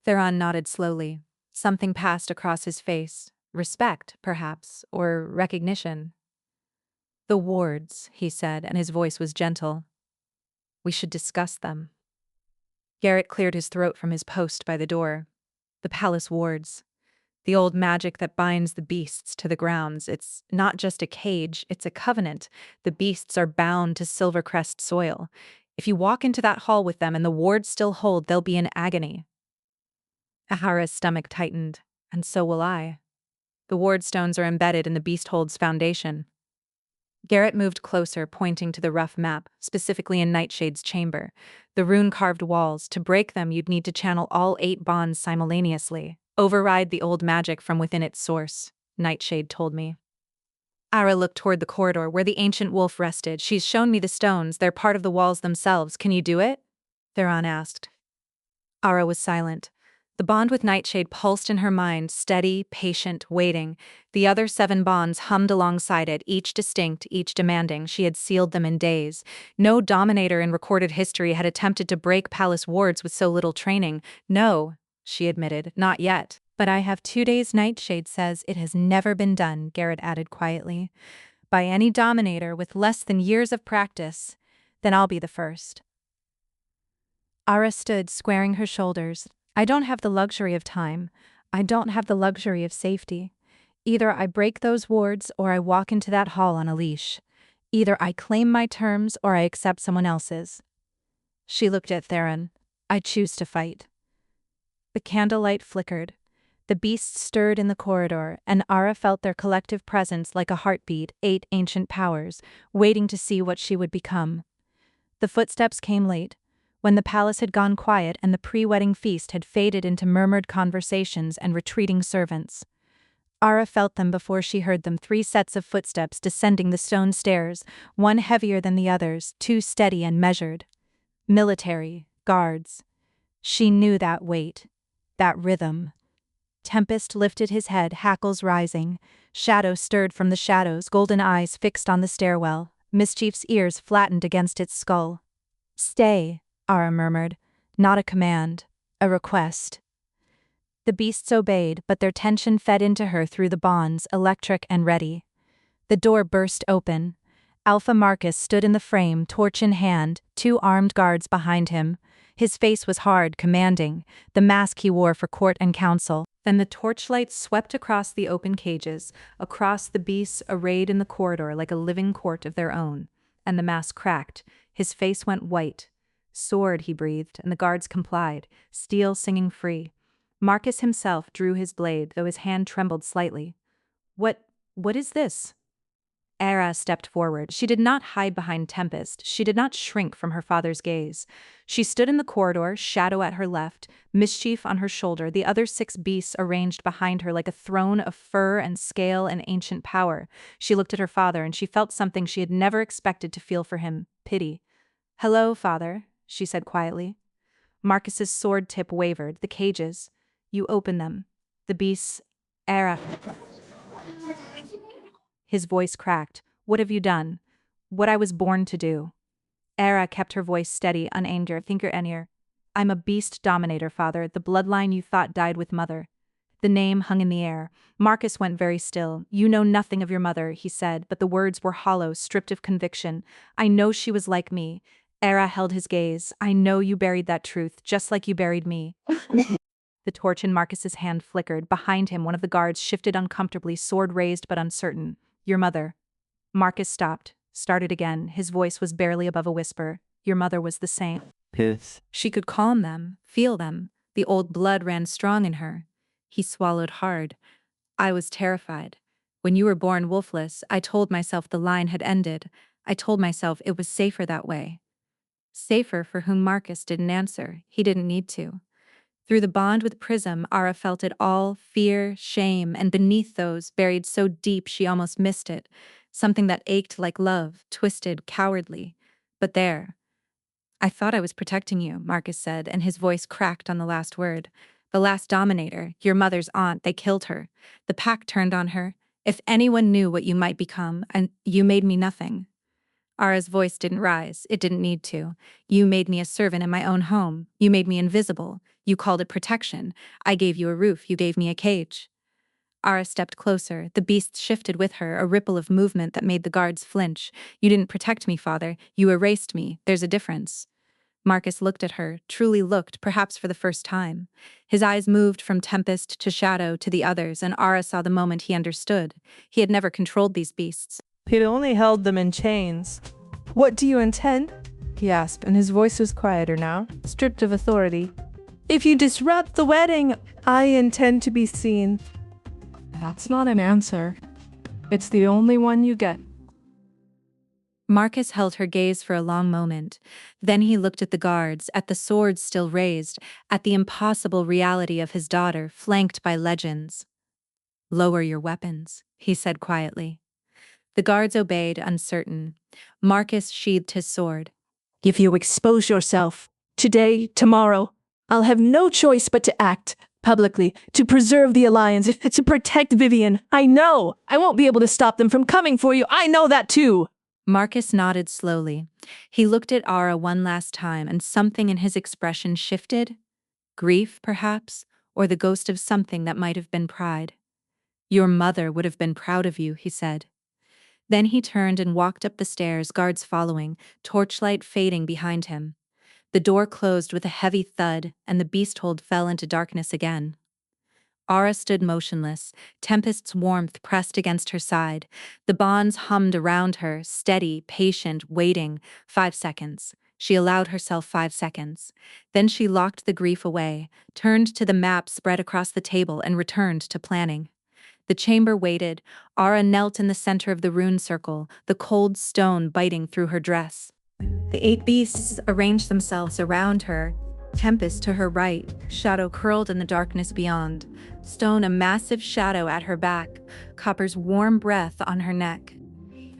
Speaker 1: Theron nodded slowly. Something passed across his face. Respect, perhaps, or recognition. The wards, he said, and his voice was gentle. We should discuss them. Garrett cleared his throat from his post by the door. The palace wards. The old magic that binds the beasts to the grounds. It's not just a cage, it's a covenant. The beasts are bound to Silvercrest soil. If you walk into that hall with them and the wards still hold, they'll be in agony. Ahara's stomach tightened, and so will I. The ward stones are embedded in the beast hold's foundation. Garrett moved closer, pointing to the rough map, specifically in Nightshade's chamber. The rune-carved walls. To break them, you'd need to channel all 8 bonds simultaneously. Override the old magic from within its source, Nightshade told me. Ara looked toward the corridor where the ancient wolf rested. She's shown me the stones. They're part of the walls themselves. Can you do it? Theron asked. Ara was silent. The bond with Nightshade pulsed in her mind, steady, patient, waiting. The other 7 bonds hummed alongside it, each distinct, each demanding. She had sealed them in days. No dominator in recorded history had attempted to break palace wards with so little training. No, she admitted, not yet. But I have 2 days. Nightshade says it has never been done, Garrett added quietly. By any dominator with less than years of practice. Then I'll be the first. Ara stood, squaring her shoulders. I don't have the luxury of time. I don't have the luxury of safety. Either I break those wards or I walk into that hall on a leash. Either I claim my terms or I accept someone else's. She looked at Theron. I choose to fight. The candlelight flickered. The beasts stirred in the corridor, and Ara felt their collective presence like a heartbeat, 8 ancient powers, waiting to see what she would become. The footsteps came late, when the palace had gone quiet and the pre-wedding feast had faded into murmured conversations and retreating servants. Ara felt them before she heard them, 3 sets of footsteps descending the stone stairs, one heavier than the others, 2 steady and measured. Military, guards. She knew that weight, that rhythm. Tempest lifted his head, hackles rising. Shadow stirred from the shadows, golden eyes fixed on the stairwell, Mischief's ears flattened against its skull. Stay, Ara murmured. Not a command, a request. The beasts obeyed, but their tension fed into her through the bonds, electric and ready. The door burst open. Alpha Marcus stood in the frame, torch in hand, 2 armed guards behind him. His face was hard, commanding, the mask he wore for court and council. Then the torchlight swept across the open cages, across the beasts arrayed in the corridor like a living court of their own. And the mask cracked. His face went white. Sword, he breathed, and the guards complied, steel singing free. Marcus himself drew his blade, though his hand trembled slightly. What is this? Era stepped forward. She did not hide behind Tempest. She did not shrink from her father's gaze. She stood in the corridor, shadow at her left, mischief on her shoulder, the other 6 beasts arranged behind her like a throne of fur and scale and ancient power. She looked at her father, and she felt something she had never expected to feel for him, pity. "Hello, father," she said quietly. Marcus's sword tip wavered. The cages. You open them. The beasts. Era. His voice cracked. What have you done? What I was born to do. Era kept her voice steady, unanger, thinker enir. I'm a beast dominator, father, the bloodline you thought died with mother. The name hung in the air. Marcus went very still. You know nothing of your mother, he said, but the words were hollow, stripped of conviction. I know she was like me. Era held his gaze. I know you buried that truth, just like you buried me. The torch in Marcus's hand flickered. Behind him, one of the guards shifted uncomfortably, sword raised but uncertain. Your mother. Marcus stopped, started again. His voice was barely above a whisper. Your mother was the same.
Speaker 7: Piss.
Speaker 1: She could calm them, feel them. The old blood ran strong in her. He swallowed hard. I was terrified. When you were born wolfless, I told myself the line had ended. I told myself it was safer that way. Safer for whom Marcus didn't answer. He didn't need to. Through the bond with Prism, Ara felt it all, fear, shame, and beneath those, buried so deep she almost missed it, something that ached like love, twisted, cowardly. But there. I thought I was protecting you, Marcus said, and his voice cracked on the last word. The last dominator, your mother's aunt, they killed her. The pack turned on her. If anyone knew what you might become, and you made me nothing. Ara's voice didn't rise. It didn't need to. You made me a servant in my own home. You made me invisible. You called it protection. I gave you a roof. You gave me a cage. Ara stepped closer. The beasts shifted with her, a ripple of movement that made the guards flinch. You didn't protect me, father. You erased me. There's a difference. Marcus looked at her, truly looked, perhaps for the first time. His eyes moved from Tempest to Shadow to the others, and Ara saw the moment he understood. He had never controlled these beasts.
Speaker 8: He'd only held them in chains. What do you intend? He asked, and his voice was quieter now, stripped of authority. If you disrupt the wedding, I intend to be seen. That's not an answer. It's the only one you get.
Speaker 1: Marcus held her gaze for a long moment. Then he looked at the guards, at the swords still raised, at the impossible reality of his daughter, flanked by legends. Lower your weapons, he said quietly. The guards obeyed, uncertain. Marcus sheathed his sword.
Speaker 9: If you expose yourself, today, tomorrow, I'll have no choice but to act publicly, to preserve the alliance, to protect Vivian. I know! I won't be able to stop them from coming for you. I know that too!
Speaker 1: Marcus nodded slowly. He looked at Ara one last time, and something in his expression shifted. Grief, perhaps, or the ghost of something that might have been pride. Your mother would have been proud of you, he said. Then he turned and walked up the stairs, guards following, torchlight fading behind him. The door closed with a heavy thud, and the beast hold fell into darkness again. Ara stood motionless, Tempest's warmth pressed against her side. The bonds hummed around her, steady, patient, waiting. 5 seconds. She allowed herself 5 seconds. Then she locked the grief away, turned to the map spread across the table, and returned to planning. The chamber waited. Ara knelt in the center of the rune circle, the cold stone biting through her dress. The 8 beasts arranged themselves around her, Tempest to her right, Shadow curled in the darkness beyond, Stone a massive shadow at her back, Copper's warm breath on her neck.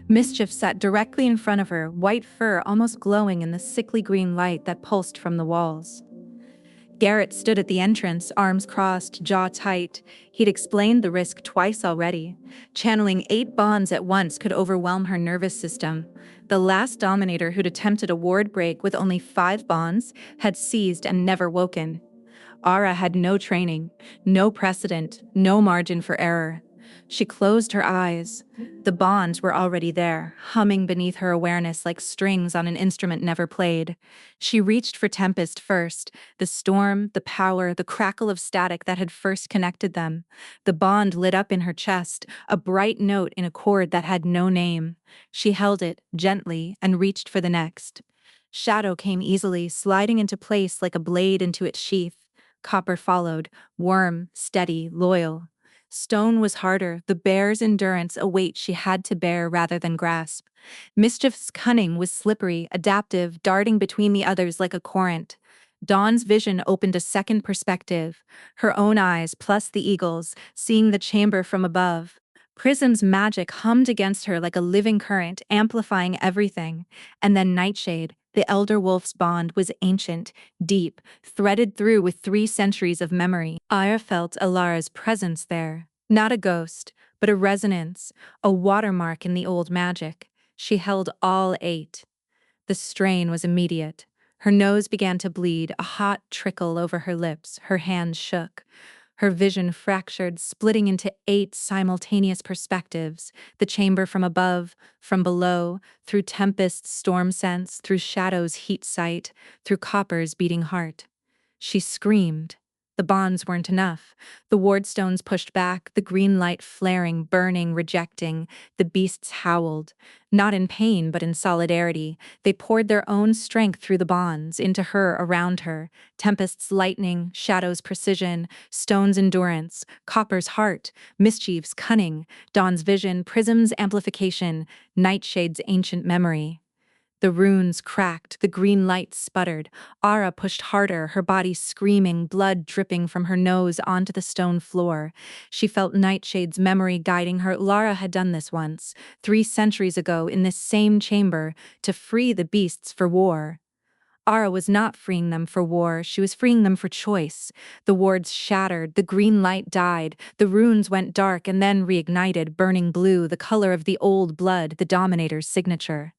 Speaker 1: Mischief sat directly in front of her, white fur almost glowing in the sickly green light that pulsed from the walls. Garrett stood at the entrance, arms crossed, jaw tight. He'd explained the risk twice already. Channeling 8 bonds at once could overwhelm her nervous system. The last dominator who'd attempted a ward break with only 5 bonds had seized and never woken. Ara had no training, no precedent, no margin for error. She closed her eyes. The bonds were already there, humming beneath her awareness like strings on an instrument never played. She reached for Tempest first, the storm, the power, the crackle of static that had first connected them. The bond lit up in her chest, a bright note in a chord that had no name. She held it, gently, and reached for the next. Shadow came easily, sliding into place like a blade into its sheath. Copper followed, warm, steady, loyal. Stone was harder, the bear's endurance a weight she had to bear rather than grasp. Mischief's cunning was slippery, adaptive, darting between the others like a current. Dawn's vision opened a second perspective, her own eyes plus the eagle's, seeing the chamber from above. Prism's magic hummed against her like a living current, amplifying everything. And then Nightshade, the elder wolf's bond, was ancient, deep, threaded through with 3 centuries of memory. Aya felt Alara's presence there. Not a ghost, but a resonance, a watermark in the old magic. She held all 8. The strain was immediate. Her nose began to bleed, a hot trickle over her lips. Her hands shook. Her vision fractured, splitting into 8 simultaneous perspectives, the chamber from above, from below, through Tempest's storm sense, through Shadow's heat sight, through Copper's beating heart. She screamed. The bonds weren't enough. The wardstones pushed back, the green light flaring, burning, rejecting. The beasts howled. Not in pain, but in solidarity. They poured their own strength through the bonds, into her, around her. Tempest's lightning, Shadow's precision, Stone's endurance, Copper's heart, Mischief's cunning, Dawn's vision, Prism's amplification, Nightshade's ancient memory. The runes cracked, the green light sputtered. Ara pushed harder, her body screaming, blood dripping from her nose onto the stone floor. She felt Nightshade's memory guiding her. Lara had done this once, 3 centuries ago, in this same chamber, to free the beasts for war. Ara was not freeing them for war, she was freeing them for choice. The wards shattered, the green light died, the runes went dark and then reignited, burning blue, the color of the old blood, the Dominator's signature.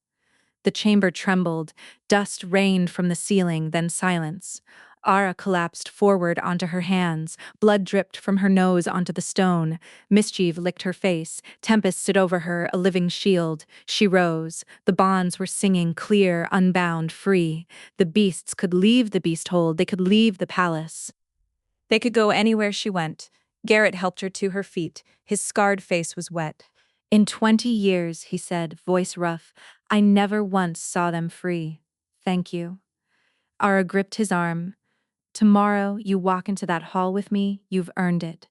Speaker 1: The chamber trembled, dust rained from the ceiling, then silence. Ara collapsed forward onto her hands, blood dripped from her nose onto the stone. Mischief licked her face, Tempest stood over her, a living shield. She rose. The bonds were singing, clear, unbound, free. The beasts could leave the beast hold, they could leave the palace. They could go anywhere she went. Garrett helped her to her feet, his scarred face was wet. In 20 years, he said, voice rough, I never once saw them free. Thank you. Ara gripped his arm. Tomorrow, you walk into that hall with me, you've earned it.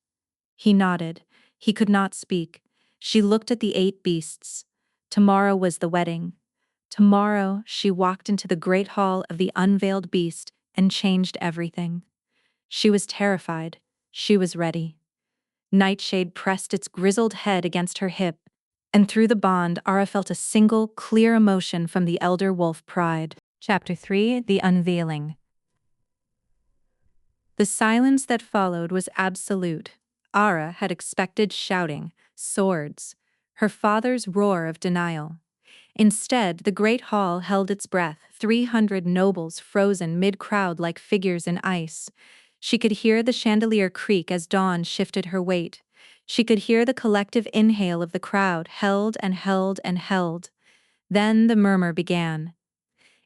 Speaker 1: He nodded. He could not speak. She looked at the 8 beasts. Tomorrow was the wedding. Tomorrow, she walked into the great hall of the unveiled beast and changed everything. She was terrified. She was ready. Nightshade pressed its grizzled head against her hip, and through the bond, Ara felt a single, clear emotion from the elder wolf pride. Chapter 3: The Unveiling. The silence that followed was absolute. Ara had expected shouting, swords, her father's roar of denial. Instead, the great hall held its breath, 300 nobles frozen mid-crowd like figures in ice. She could hear the chandelier creak as Dawn shifted her weight. She could hear the collective inhale of the crowd, held and held and held. Then the murmur began.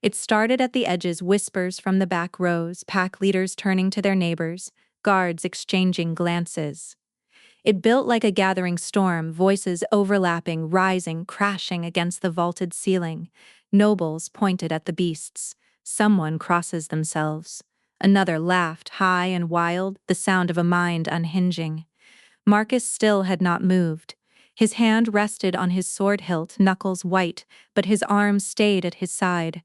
Speaker 1: It started at the edges, whispers from the back rows, pack leaders turning to their neighbors, guards exchanging glances. It built like a gathering storm, voices overlapping, rising, crashing against the vaulted ceiling. Nobles pointed at the beasts. Someone crosses themselves. Another laughed, high and wild, the sound of a mind unhinging. Marcus still had not moved. His hand rested on his sword hilt, knuckles white, but his arm stayed at his side.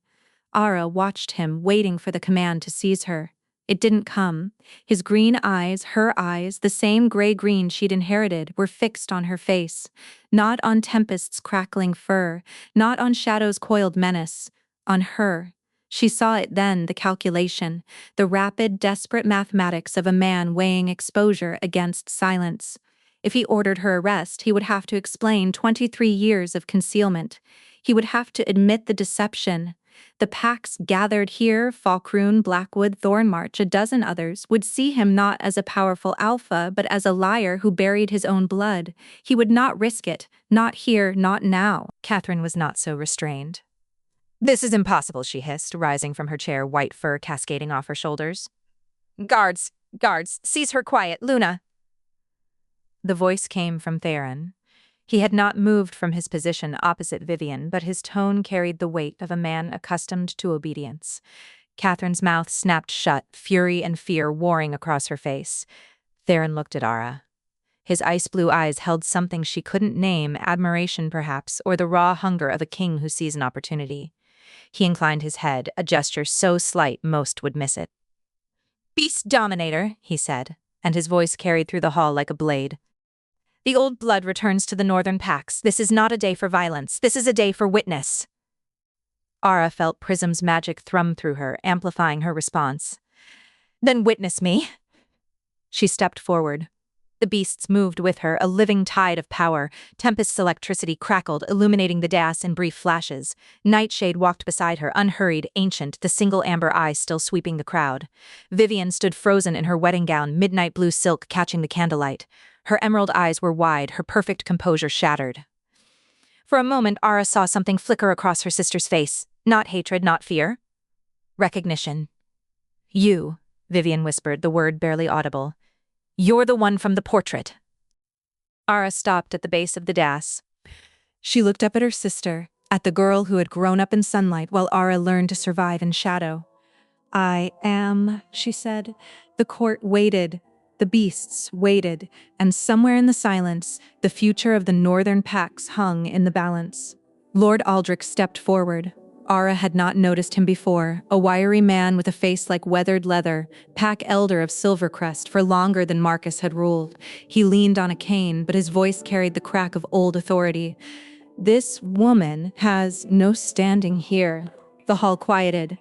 Speaker 1: Ara watched him, waiting for the command to seize her. It didn't come. His green eyes, her eyes, the same gray-green she'd inherited, were fixed on her face. Not on Tempest's crackling fur, not on Shadow's coiled menace. On her. She saw it then, the calculation, the rapid, desperate mathematics of a man weighing exposure against silence. If he ordered her arrest, he would have to explain 23 years of concealment. He would have to admit the deception. The packs gathered here, Falkroon, Blackwood, Thornmarch, a dozen others, would see him not as a powerful alpha, but as a liar who buried his own blood. He would not risk it, not here, not now. Catherine was not so restrained. "This is impossible," she hissed, rising from her chair, white fur cascading off her shoulders. Guards, seize her quiet, Luna." The voice came from Theron. He had not moved from his position opposite Vivian, but his tone carried the weight of a man accustomed to obedience. Catherine's mouth snapped shut, fury and fear warring across her face. Theron looked at Ara. His ice-blue eyes held something she couldn't name, admiration perhaps, or the raw hunger of a king who sees an opportunity. He inclined his head, a gesture so slight most would miss it. "Beast Dominator," he said, and his voice carried through the hall like a blade. "The old blood returns to the northern packs. This is not a day for violence. This is a day for witness." Ara felt Prism's magic thrum through her, amplifying her response. "Then witness me." She stepped forward. The beasts moved with her, a living tide of power. Tempest's electricity crackled, illuminating the dais in brief flashes. Nightshade walked beside her, unhurried, ancient, the single amber eye still sweeping the crowd. Vivian stood frozen in her wedding gown, midnight blue silk catching the candlelight. Her emerald eyes were wide, her perfect composure shattered. For a moment, Ara saw something flicker across her sister's face. Not hatred, not fear. Recognition. "You," Vivian whispered, the word barely audible. "You're the one from the portrait." Ara stopped at the base of the dais. She looked up at her sister, at the girl who had grown up in sunlight while Ara learned to survive in shadow. "I am," she said. The court waited. The beasts waited, and somewhere in the silence, the future of the northern packs hung in the balance. Lord Aldrich stepped forward. Ara had not noticed him before, a wiry man with a face like weathered leather, pack elder of Silvercrest for longer than Marcus had ruled. He leaned on a cane, but his voice carried the crack of old authority. "This woman has no standing here." The hall quieted.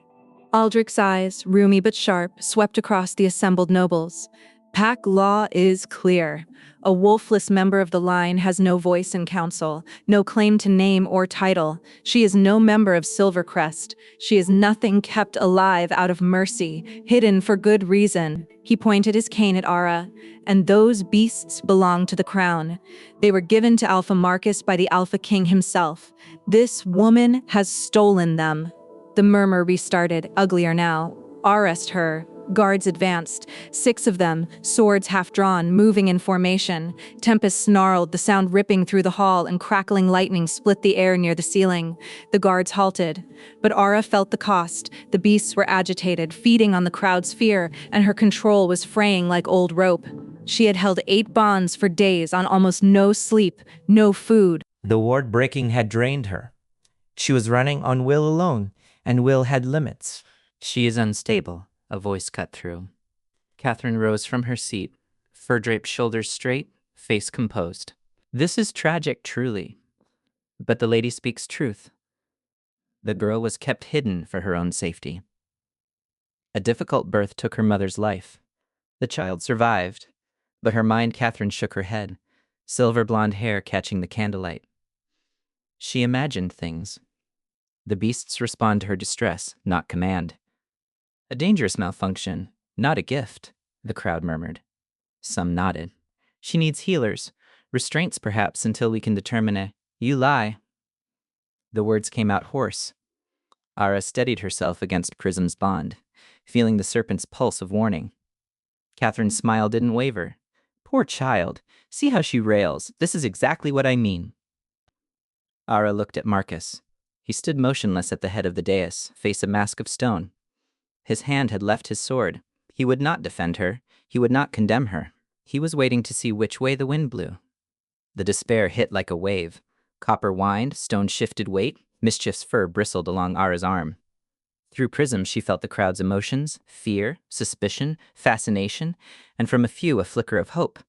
Speaker 1: Aldrich's eyes, roomy but sharp, swept across the assembled nobles. Pack law is clear. A wolfless member of the line has no voice in council, no claim to name or title. She is no member of Silvercrest. She is nothing kept alive out of mercy, hidden for good reason. He pointed his cane at Ara, and those beasts belong to the crown. They were given to Alpha Marcus by the Alpha King himself. This woman has stolen them. The murmur restarted, uglier now. Arrest her. Guards advanced, 6 of them, swords half-drawn, moving in formation. Tempest snarled, the sound ripping through the hall, and crackling lightning split the air near the ceiling. The guards halted. But Ara felt the cost. The beasts were agitated, feeding on the crowd's fear, and her control was fraying like old rope. She had held 8 bonds for days on almost no sleep, no food.
Speaker 7: The ward breaking had drained her. She was running on will alone, and will had limits.
Speaker 4: "She is unstable," a voice cut through. Catherine rose from her seat, fur-draped shoulders straight, face composed. "This is tragic, truly. But the lady speaks truth. The girl was kept hidden for her own safety. A difficult birth took her mother's life. The child survived, but her mind," Catherine shook her head, silver blonde hair catching the candlelight. "She imagined things. The beasts respond to her distress, not command. A dangerous malfunction, not a gift," the crowd murmured. Some nodded. "She needs healers, restraints perhaps until we can determine a, you lie." The words came out hoarse. Ara steadied herself against Prism's bond, feeling the serpent's pulse of warning. Catherine's smile didn't waver. "Poor child, see how she rails. This is exactly what I mean." Ara looked at Marcus. He stood motionless at the head of the dais, face a mask of stone. His hand had left his sword. He would not defend her. He would not condemn her. He was waiting to see which way the wind blew. The despair hit like a wave. Copper whined, stone shifted weight, mischief's fur bristled along Ara's arm. Through Prism, she felt the crowd's emotions, fear, suspicion, fascination, and from a few a flicker of hope.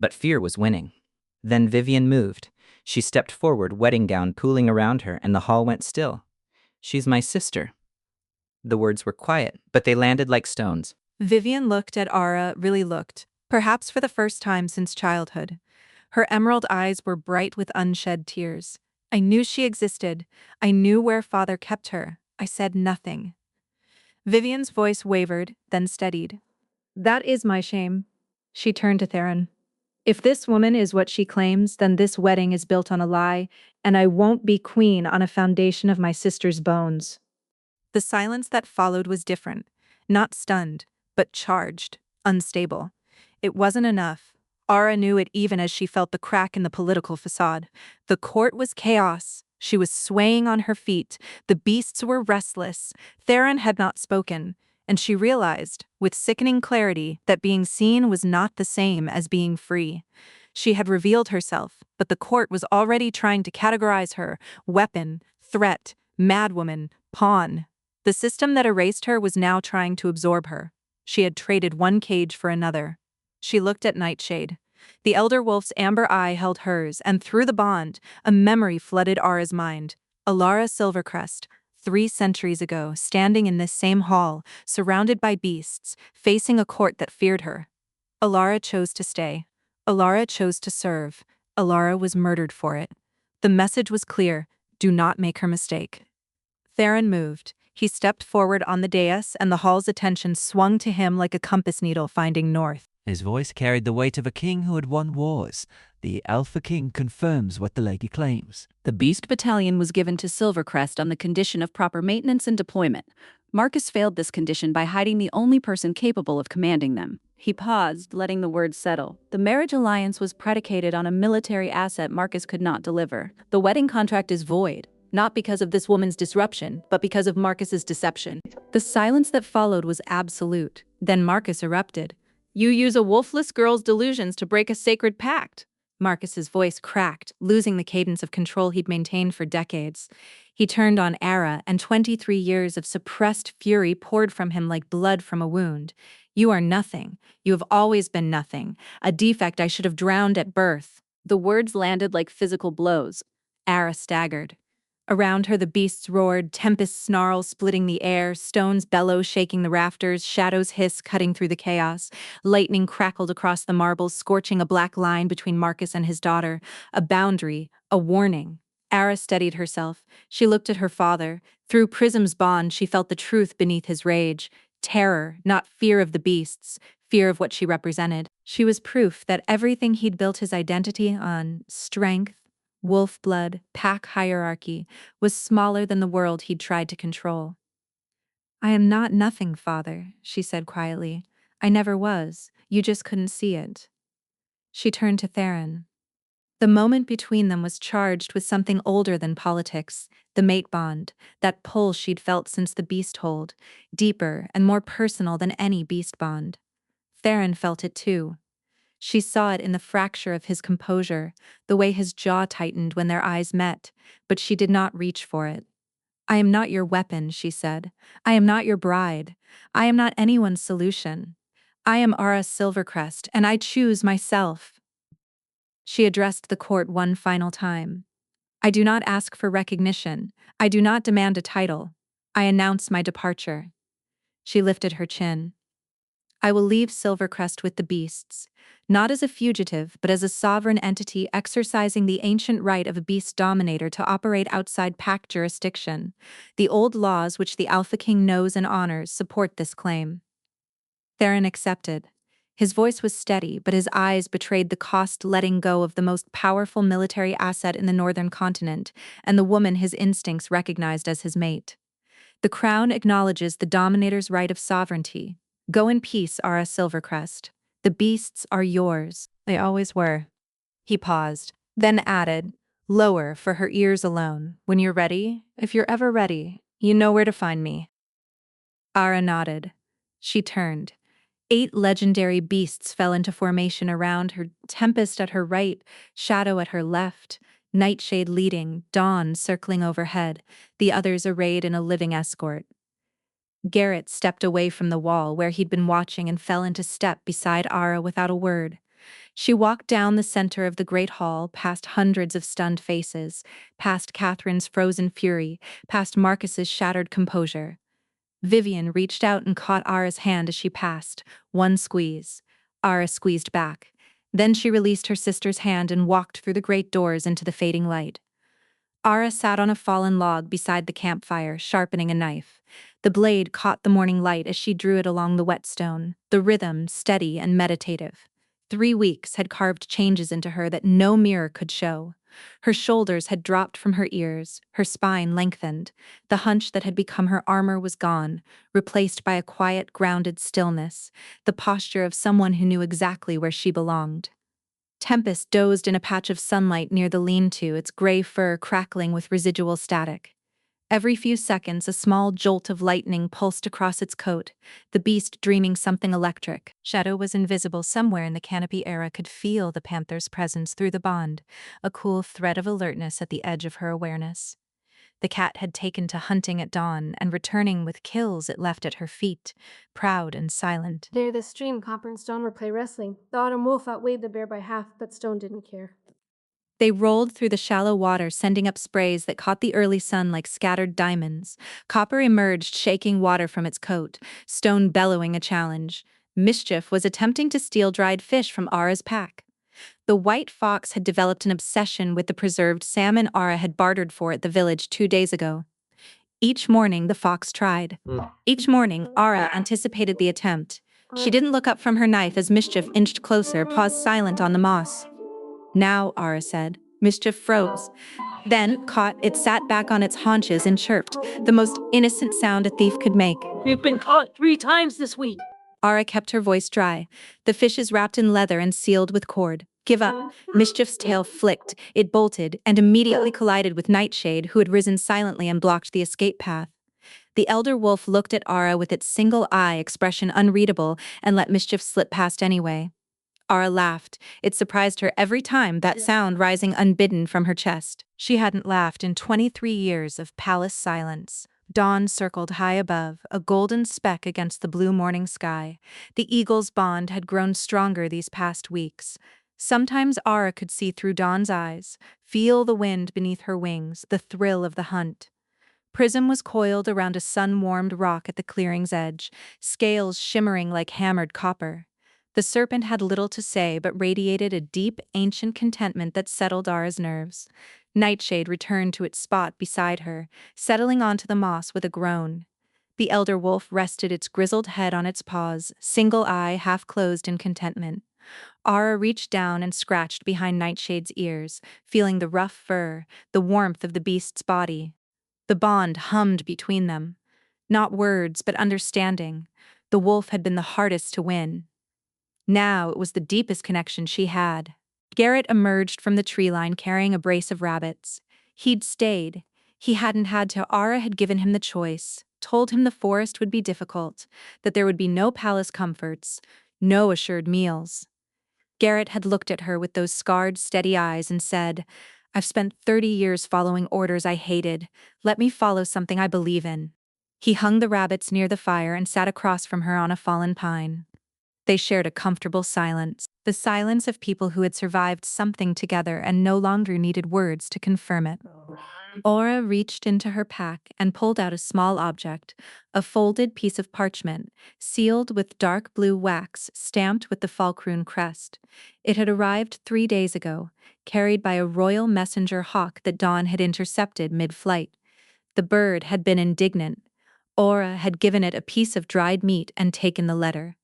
Speaker 4: But fear was winning. Then Vivian moved. She stepped forward, wedding gown pooling around her, and the hall went still. "She's my sister." The words were quiet, but they landed like stones.
Speaker 1: Vivian looked at Ara, really looked, perhaps for the first time since childhood. Her emerald eyes were bright with unshed tears. "I knew she existed. I knew where father kept her. I said nothing. Vivian's voice wavered, then steadied. That is my shame. She turned to Theron. If this woman is what she claims, then this wedding is built on a lie, and I won't be queen on a foundation of my sister's bones. The silence that followed was different, not stunned, but charged, unstable. It wasn't enough. Ara knew it even as she felt the crack in the political facade. The court was chaos. She was swaying on her feet. The beasts were restless. Theron had not spoken, and she realized, with sickening clarity, that being seen was not the same as being free. She had revealed herself, but the court was already trying to categorize her: weapon, threat, madwoman, pawn. The system that erased her was now trying to absorb her. She had traded one cage for another. She looked at Nightshade. The elder wolf's amber eye held hers, and through the bond, a memory flooded Ara's mind. Alara Silvercrest, 3 centuries ago, standing in this same hall, surrounded by beasts, facing a court that feared her. Alara chose to stay. Alara chose to serve. Alara was murdered for it. The message was clear: do not make her mistake. Theron moved. He stepped forward on the dais, and the hall's attention swung to him like a compass needle finding north.
Speaker 10: His voice carried the weight of a king who had won wars. The Alpha King confirms what the Lady claims.
Speaker 11: The Beast Battalion was given to Silvercrest on the condition of proper maintenance and deployment. Marcus failed this condition by hiding the only person capable of commanding them. He paused, letting the words settle. The marriage alliance was predicated on a military asset Marcus could not deliver. The wedding contract is void. Not because of this woman's disruption, but because of Marcus's deception. The silence that followed was absolute. Then Marcus erupted. You use a wolfless girl's delusions to break a sacred pact. Marcus's voice cracked, losing the cadence of control he'd maintained for decades. He turned on Ara, and 23 years of suppressed fury poured from him like blood from a wound. You are nothing. You have always been nothing. A defect I should have drowned at birth. The words landed like physical blows. Ara staggered. Around her the beasts roared, tempests snarl splitting the air, stones bellow shaking the rafters, shadows hiss cutting through the chaos. Lightning crackled across the marbles, scorching a black line between Marcus and his daughter. A boundary, a warning. Ara steadied herself. She looked at her father. Through Prism's bond she felt the truth beneath his rage. Terror, not fear of the beasts, fear of what she represented. She was proof that everything he'd built his identity on, strength, wolf blood, pack hierarchy, was smaller than the world he'd tried to control. I am not nothing, father, she said quietly. I never was. You just couldn't see it. She turned to Theron. The moment between them was charged with something older than politics, the mate bond, that pull she'd felt since the beast hold, deeper and more personal than any beast bond. Theron felt it too. She saw it in the fracture of his composure, the way his jaw tightened when their eyes met, but she did not reach for it. I am not your weapon, she said. I am not your bride. I am not anyone's solution. I am Ara Silvercrest, and I choose myself. She addressed the court one final time. I do not ask for recognition. I do not demand a title. I announce my departure. She lifted her chin. I will leave Silvercrest with the beasts, not as a fugitive, but as a sovereign entity exercising the ancient right of a beast dominator to operate outside pack jurisdiction. The old laws which the Alpha King knows and honors support this claim. Theron accepted. His voice was steady, but his eyes betrayed the cost letting go of the most powerful military asset in the northern continent, and the woman his instincts recognized as his mate. The crown acknowledges the dominator's right of sovereignty. Go in peace, Ara Silvercrest. The beasts are yours. They always were. He paused, then added, lower for her ears alone. When you're ready, if you're ever ready, you know where to find me. Ara nodded. She turned. 8 legendary beasts fell into formation around her, Tempest at her right, Shadow at her left, Nightshade leading, Dawn circling overhead, the others arrayed in a living escort. Garrett stepped away from the wall where he'd been watching and fell into step beside Ara without a word. She walked down the center of the great hall, past hundreds of stunned faces, past Catherine's frozen fury, past Marcus's shattered composure. Vivian reached out and caught Ara's hand as she passed. One squeeze. Ara squeezed back. Then she released her sister's hand and walked through the great doors into the fading light.
Speaker 1: Ara sat on a fallen log beside the campfire, sharpening a knife. The blade caught the morning light as she drew it along the wet stone, the rhythm steady and meditative. 3 weeks had carved changes into her that no mirror could show. Her shoulders had dropped from her ears, her spine lengthened. The hunch that had become her armor was gone, replaced by a quiet, grounded stillness, the posture of someone who knew exactly where she belonged. Tempest dozed in a patch of sunlight near the lean-to, its gray fur crackling with residual static. Every few seconds, a small jolt of lightning pulsed across its coat, the beast dreaming something electric. Shadow was invisible somewhere in the canopy. Era could feel the panther's presence through the bond, a cool thread of alertness at the edge of her awareness. The cat had taken to hunting at dawn and returning with kills it left at her feet, proud and silent.
Speaker 12: Near the stream, Copper and Stone were play wrestling. The autumn wolf outweighed the bear by half, but Stone didn't care.
Speaker 1: They rolled through the shallow water, sending up sprays that caught the early sun like scattered diamonds. Copper emerged, shaking water from its coat, Stone bellowing a challenge. Mischief was attempting to steal dried fish from Ara's pack. The white fox had developed an obsession with the preserved salmon Ara had bartered for at the village 2 days ago. Each morning, the fox tried. Each morning, Ara anticipated the attempt. She didn't look up from her knife as Mischief inched closer, paused silent on the moss. Now, Ara said. Mischief froze. Then, caught, it sat back on its haunches and chirped, the most innocent sound a thief could make.
Speaker 13: We've been caught 3 times this week.
Speaker 1: Ara kept her voice dry. The fish is wrapped in leather and sealed with cord. Give up. Mischief's tail flicked. It bolted and immediately collided with Nightshade, who had risen silently and blocked the escape path. The elder wolf looked at Ara with its single eye expression unreadable and let Mischief slip past anyway. Ara laughed. It surprised her every time, that sound rising unbidden from her chest. She hadn't laughed in 23 years of palace silence. Dawn circled high above, a golden speck against the blue morning sky. The eagle's bond had grown stronger these past weeks. Sometimes Ara could see through Dawn's eyes, feel the wind beneath her wings, the thrill of the hunt. Prism was coiled around a sun-warmed rock at the clearing's edge, scales shimmering like hammered copper. The serpent had little to say but radiated a deep, ancient contentment that settled Ara's nerves. Nightshade returned to its spot beside her, settling onto the moss with a groan. The elder wolf rested its grizzled head on its paws, single eye half closed in contentment. Ara reached down and scratched behind Nightshade's ears, feeling the rough fur, the warmth of the beast's body. The bond hummed between them. Not words, but understanding. The wolf had been the hardest to win. Now it was the deepest connection she had. Garrett emerged from the tree line carrying a brace of rabbits. He'd stayed. He hadn't had to. Ara had given him the choice, told him the forest would be difficult, that there would be no palace comforts, no assured meals. Garrett had looked at her with those scarred, steady eyes and said, "I've spent 30 years following orders I hated. Let me follow something I believe in." He hung the rabbits near the fire and sat across from her on a fallen pine. They shared a comfortable silence, the silence of people who had survived something together and no longer needed words to confirm it. Aura reached into her pack and pulled out a small object, a folded piece of parchment, sealed with dark blue wax stamped with the Falkroon crest. It had arrived 3 days ago, carried by a royal messenger hawk that Dawn had intercepted mid-flight. The bird had been indignant. Aura had given it a piece of dried meat and taken the letter.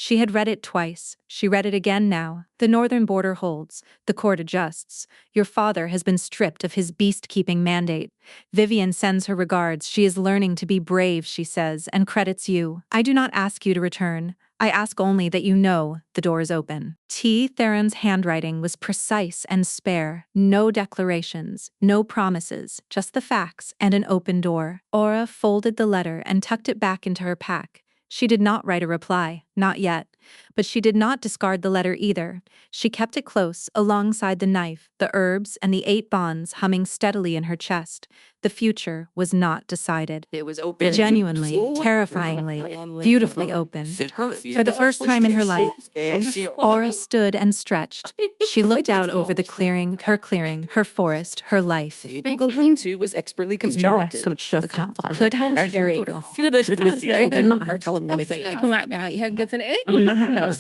Speaker 1: She had read it twice. She read it again now. The northern border holds. The court adjusts. Your father has been stripped of his beast-keeping mandate. Vivian sends her regards. She is learning to be brave, she says, and credits you. I do not ask you to return. I ask only that you know the door is open. T. Theron's handwriting was precise and spare. No declarations, no promises, just the facts and an open door. Aura folded the letter and tucked it back into her pack. She did not write a reply, not yet, but she did not discard the letter either. She kept it close, alongside the knife, the herbs, and the 8 bonds humming steadily in her chest. The future was not decided.
Speaker 13: It was open.
Speaker 1: Genuinely, terrifyingly, beautifully open. For the first time in her life, Aura stood and stretched. She looked out over the clearing, her forest, her life.
Speaker 13: The was expertly constructed. That's an egg. Was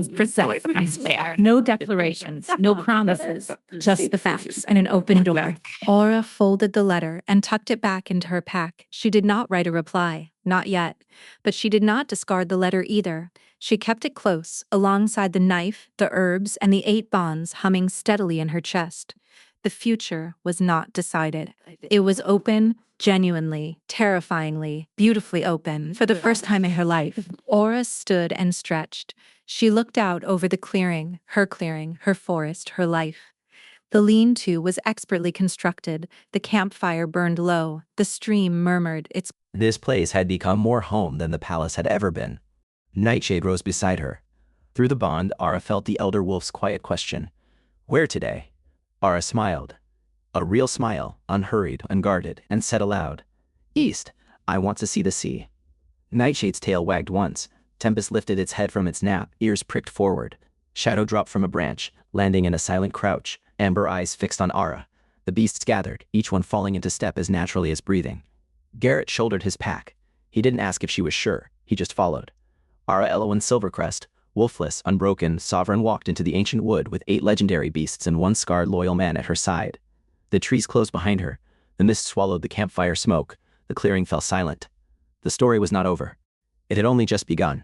Speaker 13: precise, I swear. No declarations, no promises, just the facts and an open door.
Speaker 1: Aura folded the letter and tucked it back into her pack. She did not write a reply, not yet. But she did not discard the letter either. She kept it close, alongside the knife, the herbs, and the 8 bonds humming steadily in her chest. The future was not decided. It was open, genuinely, terrifyingly, beautifully open, for the first time in her life. Aura stood and stretched. She looked out over the clearing, her forest, her life. The lean-to was expertly constructed, the campfire burned low, the stream murmured its.
Speaker 14: This place had become more home than the palace had ever been. Nightshade rose beside her. Through the bond, Ara felt the elder wolf's quiet question. Where today? Ara smiled. A real smile, unhurried, unguarded, and said aloud, East, I want to see the sea. Nightshade's tail wagged once. Tempest lifted its head from its nap, ears pricked forward. Shadow dropped from a branch, landing in a silent crouch, amber eyes fixed on Ara. The beasts gathered, each one falling into step as naturally as breathing. Garrett shouldered his pack. He didn't ask if she was sure, he just followed. Ara Elowen Silvercrest, wolfless, unbroken, sovereign walked into the ancient wood with 8 legendary beasts and 1 scarred loyal man at her side. The trees closed behind her. The mist swallowed the campfire smoke. The clearing fell silent. The story was not over. It had only just begun.